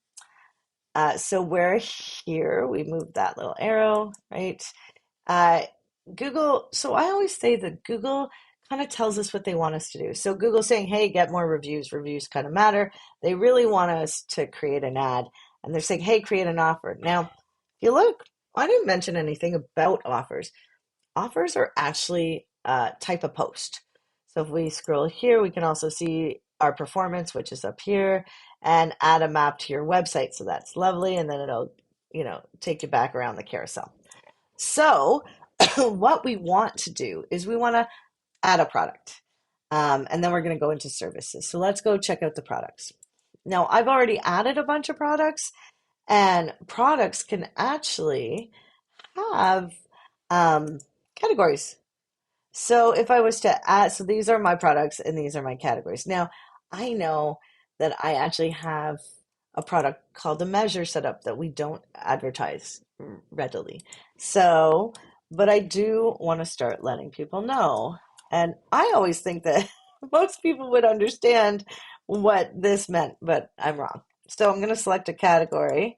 So we're here, we moved that little arrow, right? Uh, Google, so I always say that Google kind of tells us what they want us to do. So Google's saying, hey, get more reviews. Reviews kind of matter. They really want us to create an ad. And they're saying, hey, create an offer. Now, if you look, I didn't mention anything about offers. Offers are actually a type of post. So if we scroll here, we can also see our performance, which is up here, and add a map to your website. So that's lovely. And then it'll, take you back around the carousel. So what we want to do is we want to add a product. And then we're going to go into services. So let's go check out the products. Now, I've already added a bunch of products, And products can actually have categories. So if I was to add, so these are my products and these are my categories. Now, I know that I actually have a product called a measure set up that we don't advertise readily. So, but I do want to start letting people know. And I always think that most people would understand what this meant, but I'm wrong. So I'm going to select a category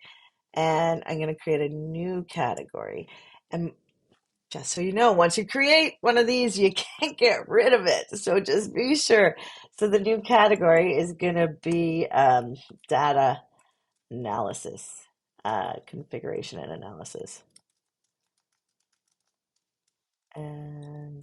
and I'm going to create a new category. And just so you know, once you create one of these, you can't get rid of it. So just be sure. So the new category is going to be data analysis, configuration and analysis. And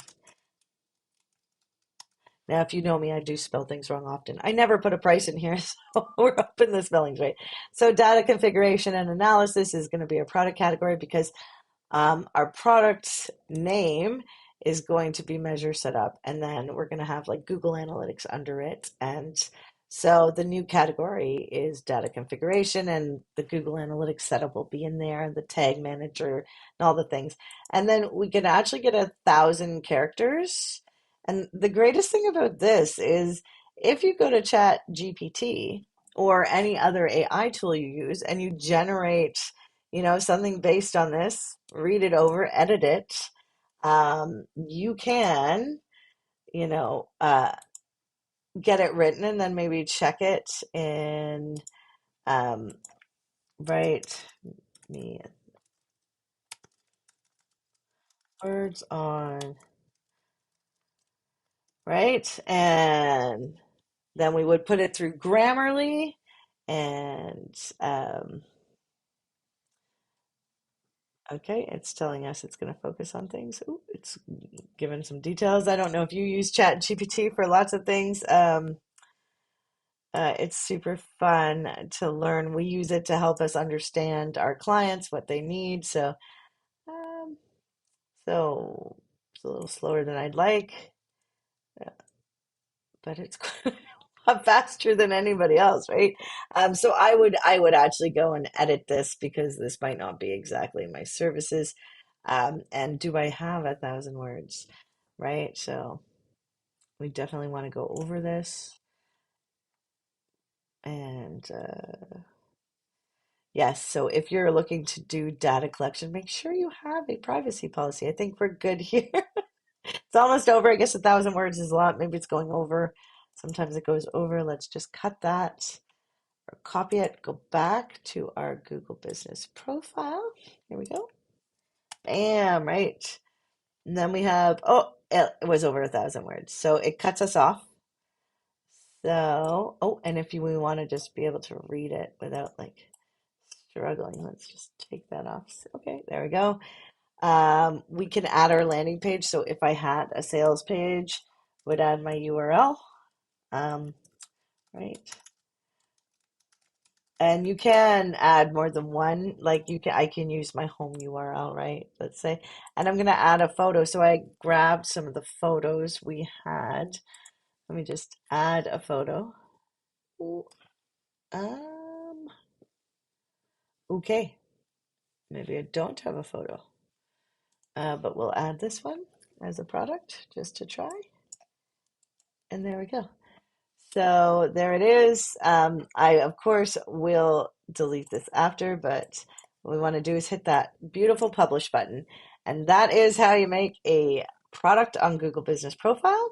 now, if you know me, I do spell things wrong often. I never put a price in here, so we're hoping the spelling's right. So data configuration and analysis is going to be a product category because our product name is going to be measure setup, and then we're going to have like Google Analytics under it. And so the new category is data configuration, and the Google Analytics setup will be in there, and the tag manager and all the things. And then we can actually get 1,000 characters. And the greatest thing about this is if you go to Chat GPT or any other AI tool you use and you generate something based on this, read it over, edit it. You can, you know, uh, get it written and then maybe check it in, um, write me words on, right? And then we would put it through Grammarly and, okay, it's telling us it's going to focus on things. Ooh, it's given some details. I don't know if you use Chat GPT for lots of things. It's super fun to learn. We use it to help us understand our clients, what they need. Um, so it's a little slower than I'd like, uh, but it's a lot faster than anybody else, right? So I would actually go and edit this because this might not be exactly my services. And do I have 1,000 words, right? So we definitely want to go over this and. Yes, so if you're looking to do data collection, make sure you have a privacy policy. I think we're good here. It's almost over. I guess 1,000 words is a lot. Maybe it's going over. Sometimes it goes over. Let's just cut that or copy it. Go back to our Google Business profile. Here we go. Bam, right. And then we have, oh, it was over 1,000 words. So it cuts us off. So, oh, and if we want to just be able to read it without like struggling. Let's just take that off. Okay, there we go. We can add our landing page. So if I had a sales page, would add my URL, right? And you can add more than one. Like I can use my home URL, right? Let's say, and I'm gonna add a photo. So I grabbed some of the photos we had. Let me just add a photo. Ooh, Um, okay, maybe I don't have a photo. But we'll add this one as a product just to try. And there we go. So there it is. I, of course, will delete this after, but what we want to do is hit that beautiful publish button. And that is how you make a product on Google Business Profile.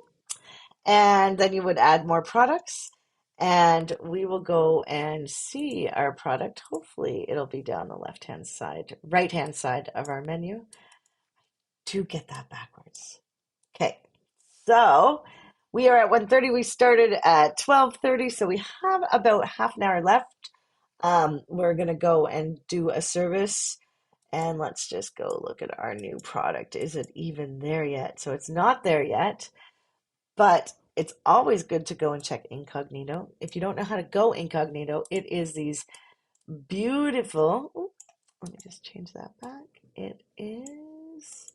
And then you would add more products. And we will go and see our product. Hopefully, it'll be down the left-hand side, right-hand side of our menu. To get that backwards. Okay, so we are at 1:30. We started at 12:30, so we have about half an hour left. We're gonna go and do a service, and let's just go look at our new product. Is it even there yet? So it's not there yet, but it's always good to go and check incognito. If you don't know how to go incognito, it is these beautiful. Ooh, let me just change that back. It is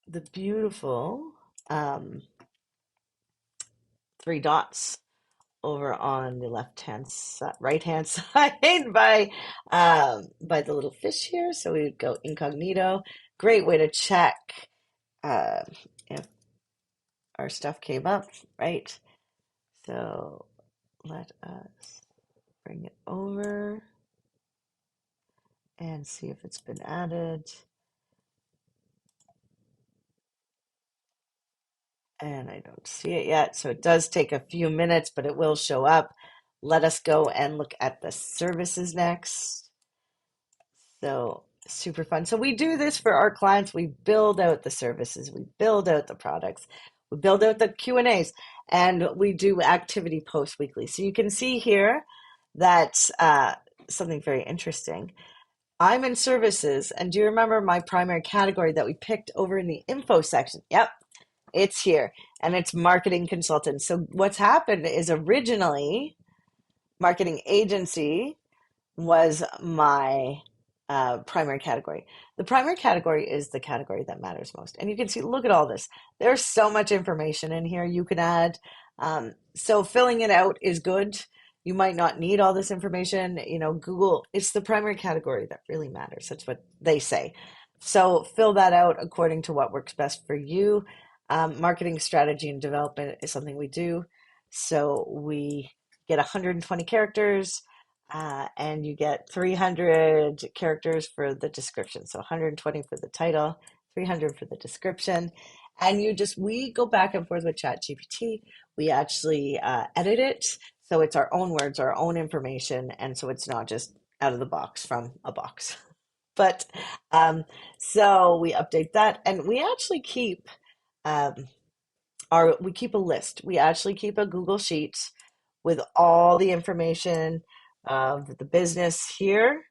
the beautiful um, three dots over on the left hand side, right hand side by the little fish here. So we would go incognito. Great way to check uh, if our stuff came up, right? So let us bring it over and see if it's been added. And I don't see it yet. So it does take a few minutes, but it will show up. Let us go and look at the services next. So super fun. So we do this for our clients. We build out the services, we build out the products, we build out the Q&As, and we do activity posts weekly. So you can see here that something very interesting. I'm in services, and do you remember my primary category that we picked over in the info section? Yep, it's here, and it's marketing consultant. So what's happened is originally marketing agency was my primary category. The primary category is the category that matters most. And you can see, look at all this. There's so much information in here you can add. So filling it out is good. You might not need all this information. You know, Google, it's the primary category that really matters. That's what they say. So fill that out according to what works best for you. Marketing strategy and development is something we do. So we get 120 characters. And you get 300 characters for the description. So 120 for the title, 300 for the description. And we go back and forth with ChatGPT. We actually edit it. So it's our own words, our own information. And so it's not just out of the box from a box. But so we update that, and we actually keep um, we keep a list. We actually keep a Google Sheet with all the information of the business here,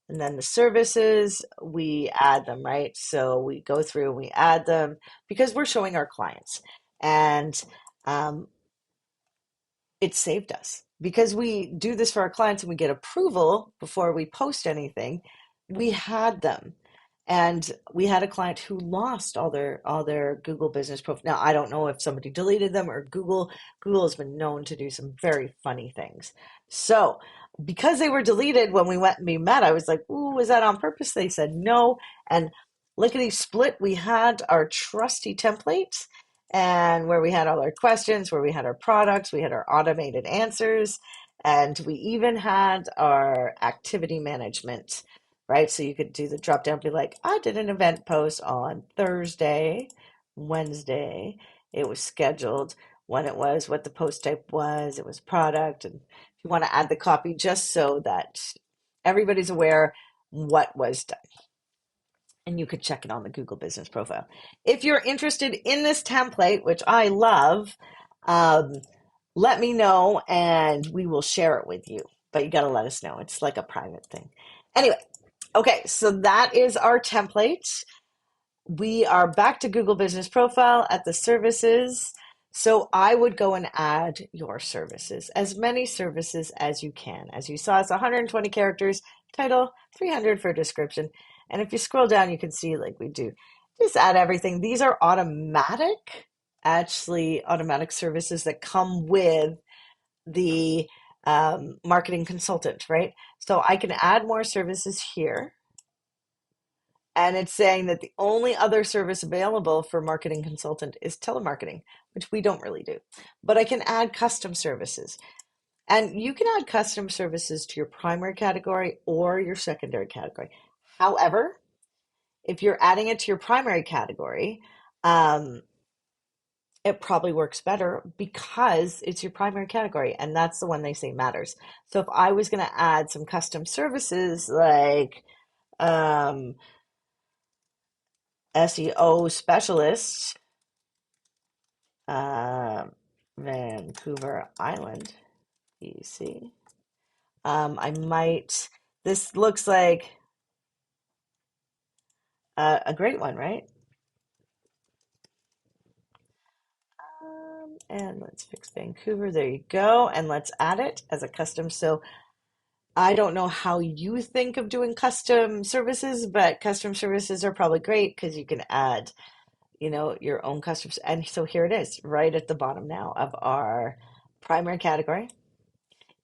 and then the services, we add them, right? So we go through and we add them because we're showing our clients. And um, it saved us because we do this for our clients and we get approval before we post anything. We had them, and we had a client who lost all their Google business profile. Now I don't know if somebody deleted them or Google has been known to do some very funny things. So because they were deleted when we went and we met, I was like, ooh, was that on purpose? They said no. And lickety split, we had our trusty templates, and where we had all our questions, where we had our products, we had our automated answers, and we even had our activity management, right? So you could do the drop down, be like, I did an event post on Thursday, Wednesday. It was scheduled, when it was, what the post type was, it was product. And if you want to add the copy, just so that everybody's aware what was done, and you could check it on the Google Business Profile. If you're interested in this template, which I love, um, let me know and we will share it with you. But you got to let us know. It's like a private thing. Anyway, okay, so that is our template. We are back to Google Business Profile at the services. So I would go and add your services, as many services as you can. As you saw, it's 120 characters, title, 300 for description. And if you scroll down, you can see, like we do, just add everything. These are automatic services that come with the marketing consultant, right? So I can add more services here. And it's saying that the only other service available for marketing consultant is telemarketing, which we don't really do. But I can add custom services. And you can add custom services to your primary category or your secondary category. However, if you're adding it to your primary category, it probably works better because it's your primary category, and that's the one they say matters. So if I was going to add some custom services like SEO specialists, uh, Vancouver Island, BC. I might, this looks like a great one, right? And let's fix Vancouver. There you go. And let's add it as a custom. So I don't know how you think of doing custom services, but custom services are probably great because you can add, your own custom. And so here it is, right at the bottom now of our primary category.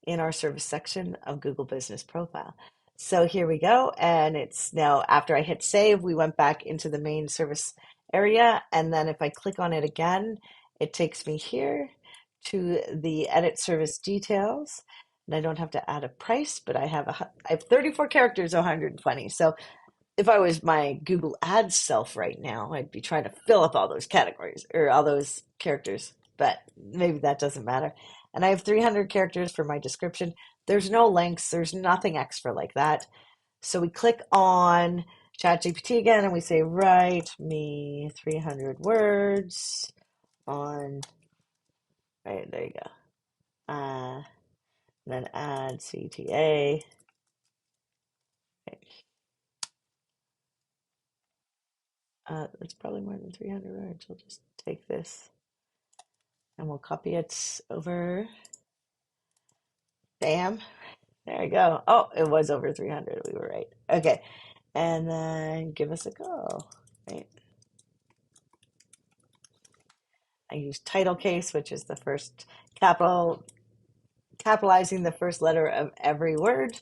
in our service section of Google Business Profile. So here we go. And it's now after I hit save, we went back into the main service area. And then if I click on it again, it takes me here to the edit service details. And I don't have to add a price, but I have 34 characters, 120. So if I was my Google Ads self right now, I'd be trying to fill up all those categories or all those characters, but maybe that doesn't matter. And I have 300 characters for my description. There's no links, there's nothing extra like that. So we click on ChatGPT again and we say, write me 300 words on, right, there you go. Then add CTA. It's probably more than 300 words. We'll just take this and we'll copy it over. Bam. There you go. Oh, it was over 300. We were right. Okay. And then give us a go. Right. I use title case, which is the first capitalizing the first letter of every word.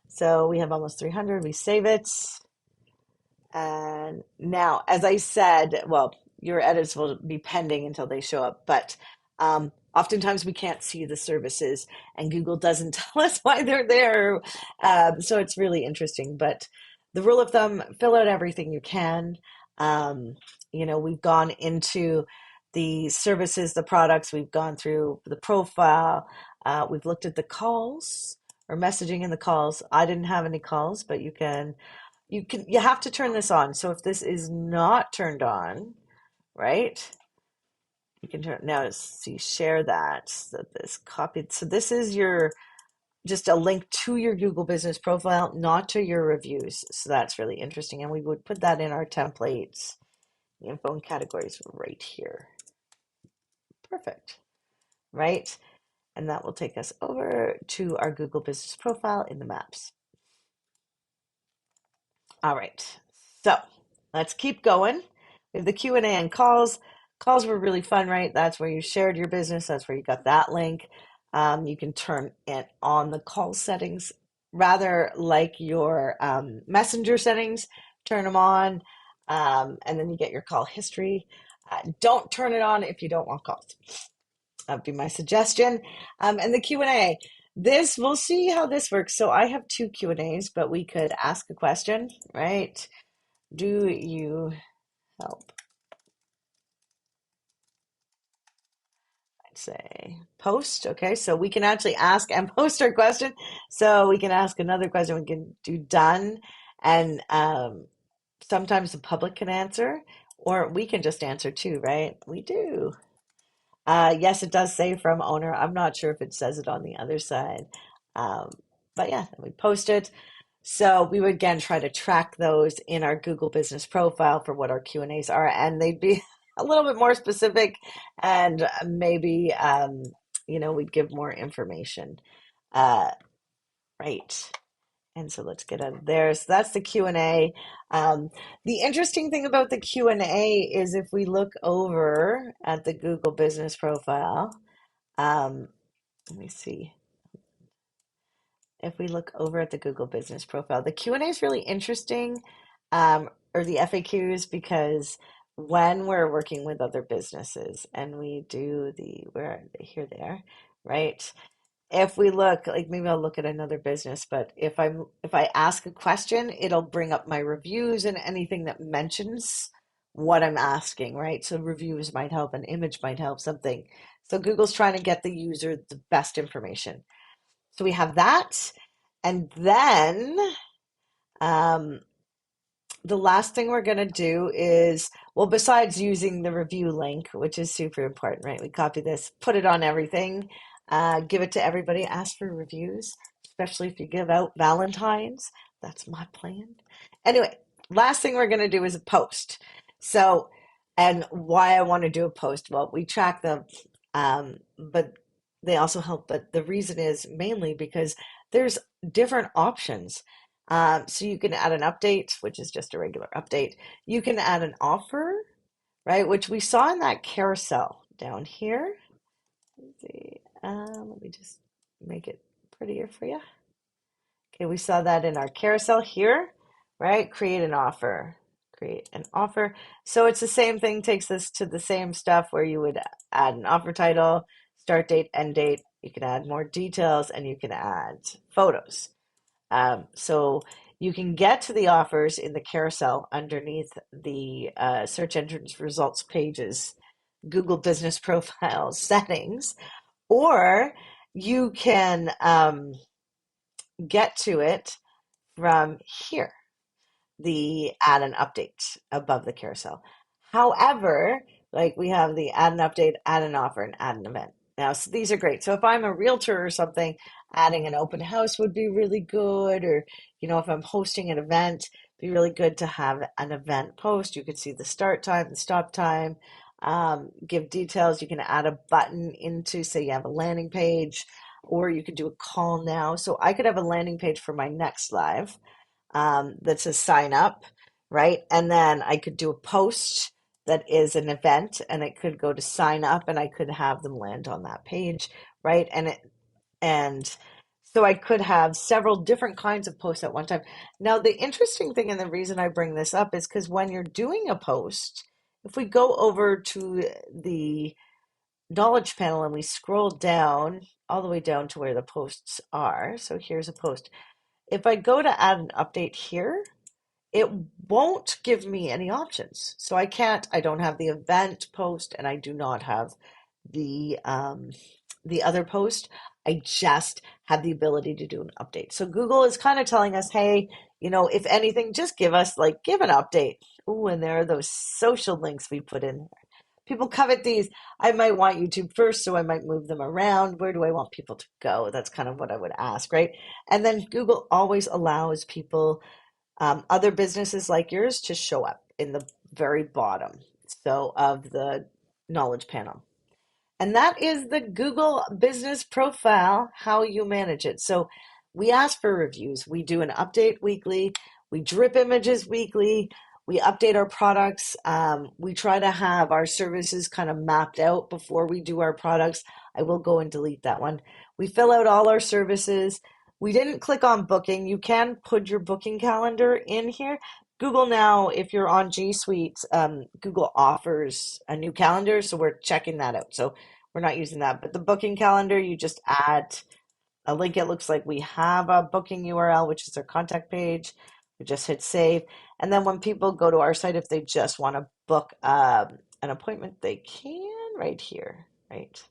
So we have almost 300. We save it. And now, as I said, well, your edits will be pending until they show up, but oftentimes we can't see the services and Google doesn't tell us why they're there. So it's really interesting. But the rule of thumb, fill out everything you can. Um, we've gone into the services, the products, we've gone through the profile, we've looked at the calls or messaging in the calls. I didn't have any calls, but you have to turn this on. So if this is not turned on, right? You can turn now see share that so this copied. So this is your just a link to your Google Business Profile, not to your reviews. So that's really interesting. And we would put that in our templates, the info and categories right here. Perfect. Right? And that will take us over to our Google Business Profile in the maps. All right, so let's keep going. We have the Q&A and calls. Calls were really fun, right? That's where you shared your business. That's where you got that link. You can turn it on the call settings, rather like your messenger settings. Turn them on, and then you get your call history. Don't turn it on if you don't want calls. That'd be my suggestion. And the Q&A. This, we'll see how this works. So I have two Q&As, but we could ask a question, right? Do you help? I'd say post. Okay, so we can actually ask and post our question. So we can ask another question. We can do done. And sometimes the public can answer, or we can just answer too, right? We do. Yes, it does say from owner. I'm not sure if it says it on the other side. Um, but yeah, we post it. So we would again try to track those in our Google Business Profile for what our Q&As are, and they'd be a little bit more specific, and maybe we'd give more information. Uh, right. And so let's get out of there. So that's the Q&A. The interesting thing about the Q&A is if we look over at the Google Business Profile, let me see. If we look over at the Google Business Profile, the Q&A is really interesting, or the FAQs, because when we're working with other businesses and we do where are they? Here they are, right? If we look, like maybe I'll look at another business, but if I ask a question, it'll bring up my reviews and anything that mentions what I'm asking, right? So reviews might help, an image might help, something. So Google's trying to get the user the best information. So we have that. And then um, the last thing we're going to do is, well, besides using the review link, which is super important, right? We copy this, put it on everything, give it to everybody, ask for reviews, especially if you give out Valentine's. That's my plan. Anyway, last thing we're going to do is a post. So, and why I want to do a post, well, we track them, but they also help. But the reason is mainly because there's different options. So you can add an update, which is just a regular update. You can add an offer, right? Which we saw in that carousel down here. Let's see. Let me just make it prettier for you. Okay, we saw that in our carousel here, right? Create an offer. Create an offer. So it's the same thing, takes us to the same stuff where you would add an offer title, start date, end date. You can add more details and you can add photos. So you can get to the offers in the carousel underneath the search engine results pages, Google Business Profile settings, or you can get to it from here, the add an update above the carousel. However, like we have the add an update, add an offer, and add an event. Now, so these are great. So if I'm a realtor or something, adding an open house would be really good. Or, if I'm hosting an event, it'd be really good to have an event post. You could see the start time, the stop time, give details. You can add a button into, say you have a landing page, or you could do a call now. So I could have a landing page for my next live that says sign up, right? And then I could do a post that is an event and it could go to sign up and I could have them land on that page, right? And so I could have several different kinds of posts at one time. Now, the interesting thing and the reason I bring this up is because when you're doing a post, if we go over to the knowledge panel and we scroll down all the way down to where the posts are. So here's a post. If I go to add an update here, it won't give me any options. So I don't have the event post and I do not have the other post. I just have the ability to do an update. So Google is kind of telling us, hey, if anything, just give an update. Ooh, and there are those social links we put in. People covet these. I might want YouTube first, so I might move them around. Where do I want people to go? That's kind of what I would ask, right? And then Google always allows people, other businesses like yours, to show up in the very bottom of the knowledge panel. And that is the Google Business Profile, how you manage it. So we ask for reviews. We do an update weekly. We drip images weekly. We update our products. We try to have our services kind of mapped out before we do our products. I will go and delete that one. We fill out all our services. We didn't click on booking. You can put your booking calendar in here. Google now, if you're on G Suite, Google offers a new calendar, so we're checking that out. So we're not using that, but the booking calendar, you just add a link. It looks like we have a booking URL, which is our contact page. We just hit save. And then when people go to our site, if they just want to book an appointment, they can right here, right?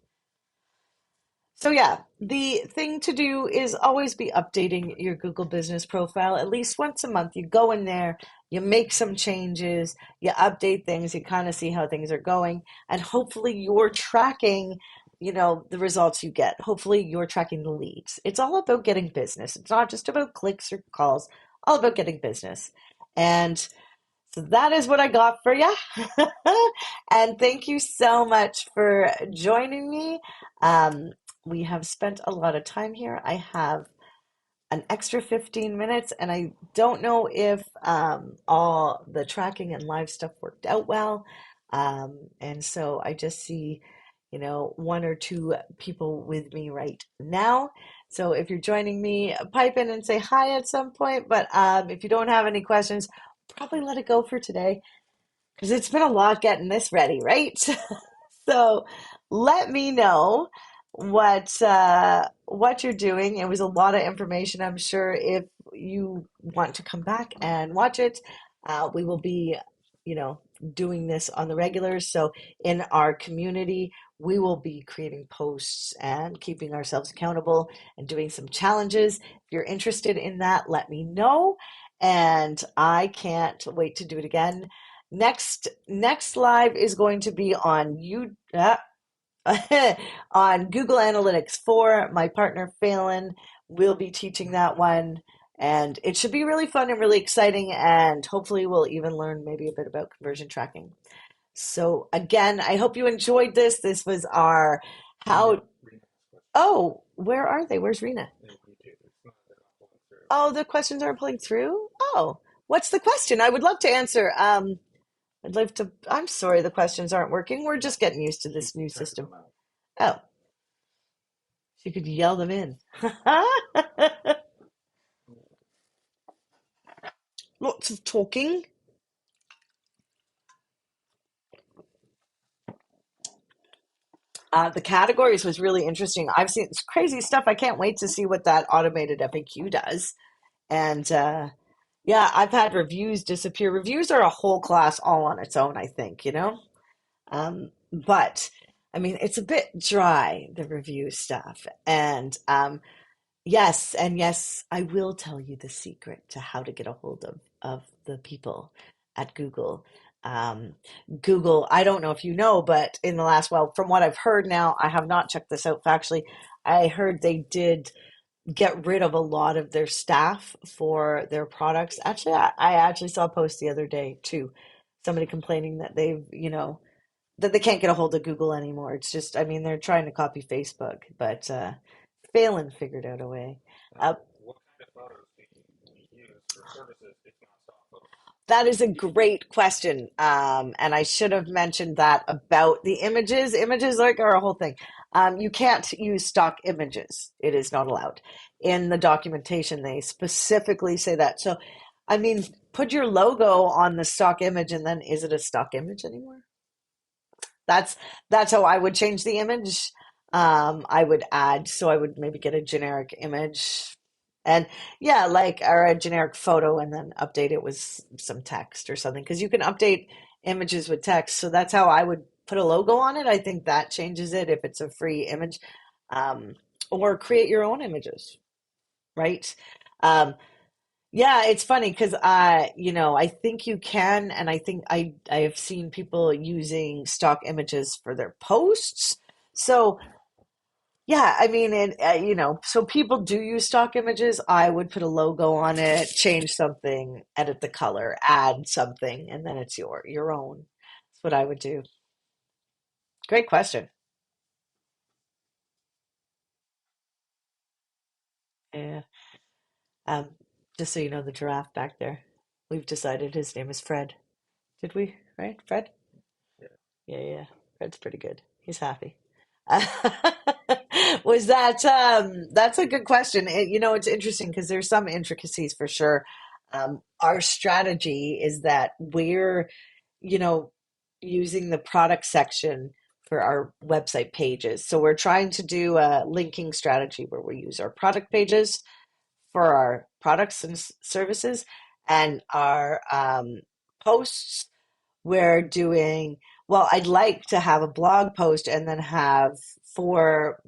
So yeah, the thing to do is always be updating your Google Business Profile at least once a month. You go in there, you make some changes, you update things, you kind of see how things are going, and hopefully you're tracking, the results you get. Hopefully you're tracking the leads. It's all about getting business. It's not just about clicks or calls, all about getting business. And so that is what I got for you. And thank you so much for joining me. Um, we have spent a lot of time here. I have an extra 15 minutes, and I don't know if all the tracking and live stuff worked out well. And so I just see, one or two people with me right now. So if you're joining me, pipe in and say hi at some point. But if you don't have any questions, probably let it go for today because it's been a lot getting this ready, right? So let me know what you're doing. It was a lot of information. I'm sure if you want to come back and watch it, we will be, doing this on the regular. So in our community, we will be creating posts and keeping ourselves accountable and doing some challenges. If you're interested in that, let me know. And I can't wait to do it again. Next live is going to be on on Google Analytics 4. My partner Phelan will be teaching that one, and it should be really fun and really exciting, and hopefully we'll even learn maybe a bit about conversion tracking. So again, I hope you enjoyed this. This was our how. Oh, where are they? Where's Rena? Oh, the questions aren't pulling through? Oh, what's the question? I would love to answer. I'd love to. I'm sorry, the questions aren't working. We're just getting used to this new system. Oh, She could yell them in. Lots of talking. The categories was really interesting. I've seen it's crazy stuff. I can't wait to see what that automated FAQ does. And yeah, I've had reviews disappear. Reviews are a whole class all on its own, I think, you know? But I mean, it's a bit dry, the review stuff. And yes, and yes, I will tell you the secret to how to get a hold of the people at Google. Um, Google, I don't know if you know, but in the last, well, from what I've heard now, I have not checked this out factually. I heard they did get rid of a lot of their staff for their products. Actually, I actually saw a post the other day too. Somebody complaining that they've, that they can't get a hold of Google anymore. It's just, I mean, they're trying to copy Facebook, but Phelan figured out a way. Uh, that is a great question. And I should have mentioned that about the images. Images like are a whole thing. You can't use stock images. It is not allowed. In the documentation, they specifically say that. So, I mean, put your logo on the stock image and then is it a stock image anymore? That's that's how I would change the image. I would add, so I would maybe get a generic image and yeah, like or a generic photo and then update it with some text or something because you can update images with text. So that's how I would put a logo on it. I think that changes it if it's a free image. Um, or create your own images, right? Um, yeah, it's funny because I think you can, and I think I have seen people using stock images for their posts. So yeah, I mean, so people do use stock images. I would put a logo on it, change something, edit the color, add something, and then it's your own. That's what I would do. Great question. Yeah. Um, just so you know, the giraffe back there, we've decided his name is Fred. Did we? Right, Fred? Yeah, yeah. Fred's pretty good. He's happy. Was that that's a good question. It's interesting because there's some intricacies for sure. Our strategy is that we're, you know, using the product section for our website pages. So we're trying to do a linking strategy where we use our product pages for our products and services and our posts we're doing, well, I'd like to have a blog post and then have four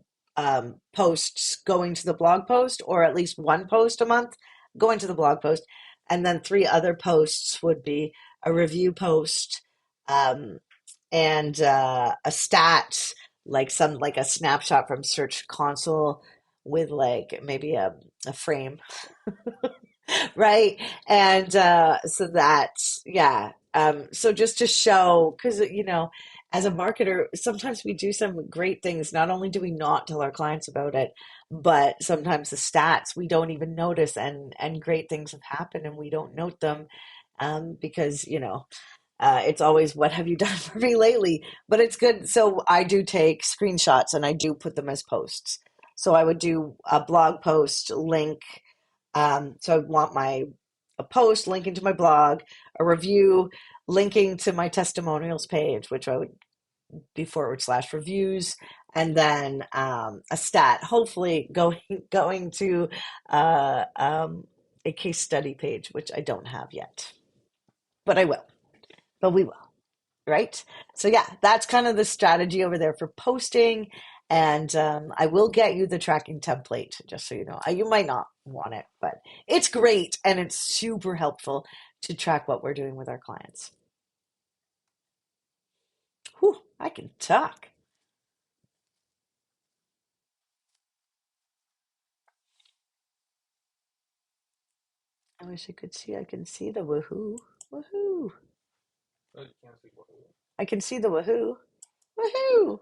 posts going to the blog post, or at least one post a month going to the blog post. And then three other posts would be a review post um, and a stat, like a snapshot from Search Console with like maybe a frame, right? And so that's, yeah. So just to show, because, as a marketer, sometimes we do some great things. Not only do we not tell our clients about it, but sometimes the stats we don't even notice, and great things have happened and we don't note them because, it's always, what have you done for me lately? But it's good. So I do take screenshots and I do put them as posts. So I would do a blog post link so I want a post linking to my blog, a review linking to my testimonials page, which I would be / reviews, and then a stat, hopefully going to a case study page, which I don't have yet, but I will, but we will. Right? So yeah, that's kind of the strategy over there for posting. And I will get you the tracking template, just so you know. You might not want it, but it's great and it's super helpful to track what we're doing with our clients. Whew, I can talk. I wish I could see. I can see the woohoo. Woohoo. I can see the woohoo. Woohoo.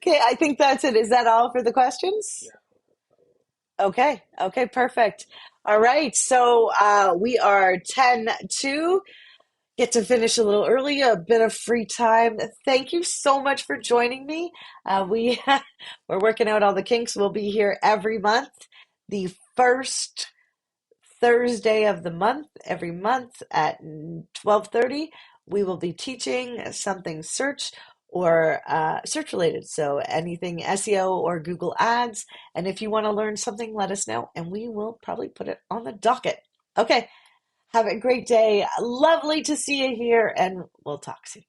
Okay, I think that's it. Is that all for the questions? Okay. Okay, perfect. All right. So we are 10 to. get to finish a little early, a bit of free time. Thank you so much for joining me. We're working out all the kinks. We'll be here every month, the first Thursday of the month, every month at 12:30. We will be teaching something search or search related. So anything SEO or Google Ads. And if you want to learn something, let us know, and we will probably put it on the docket. Okay. Have a great day. Lovely to see you here, and we'll talk soon.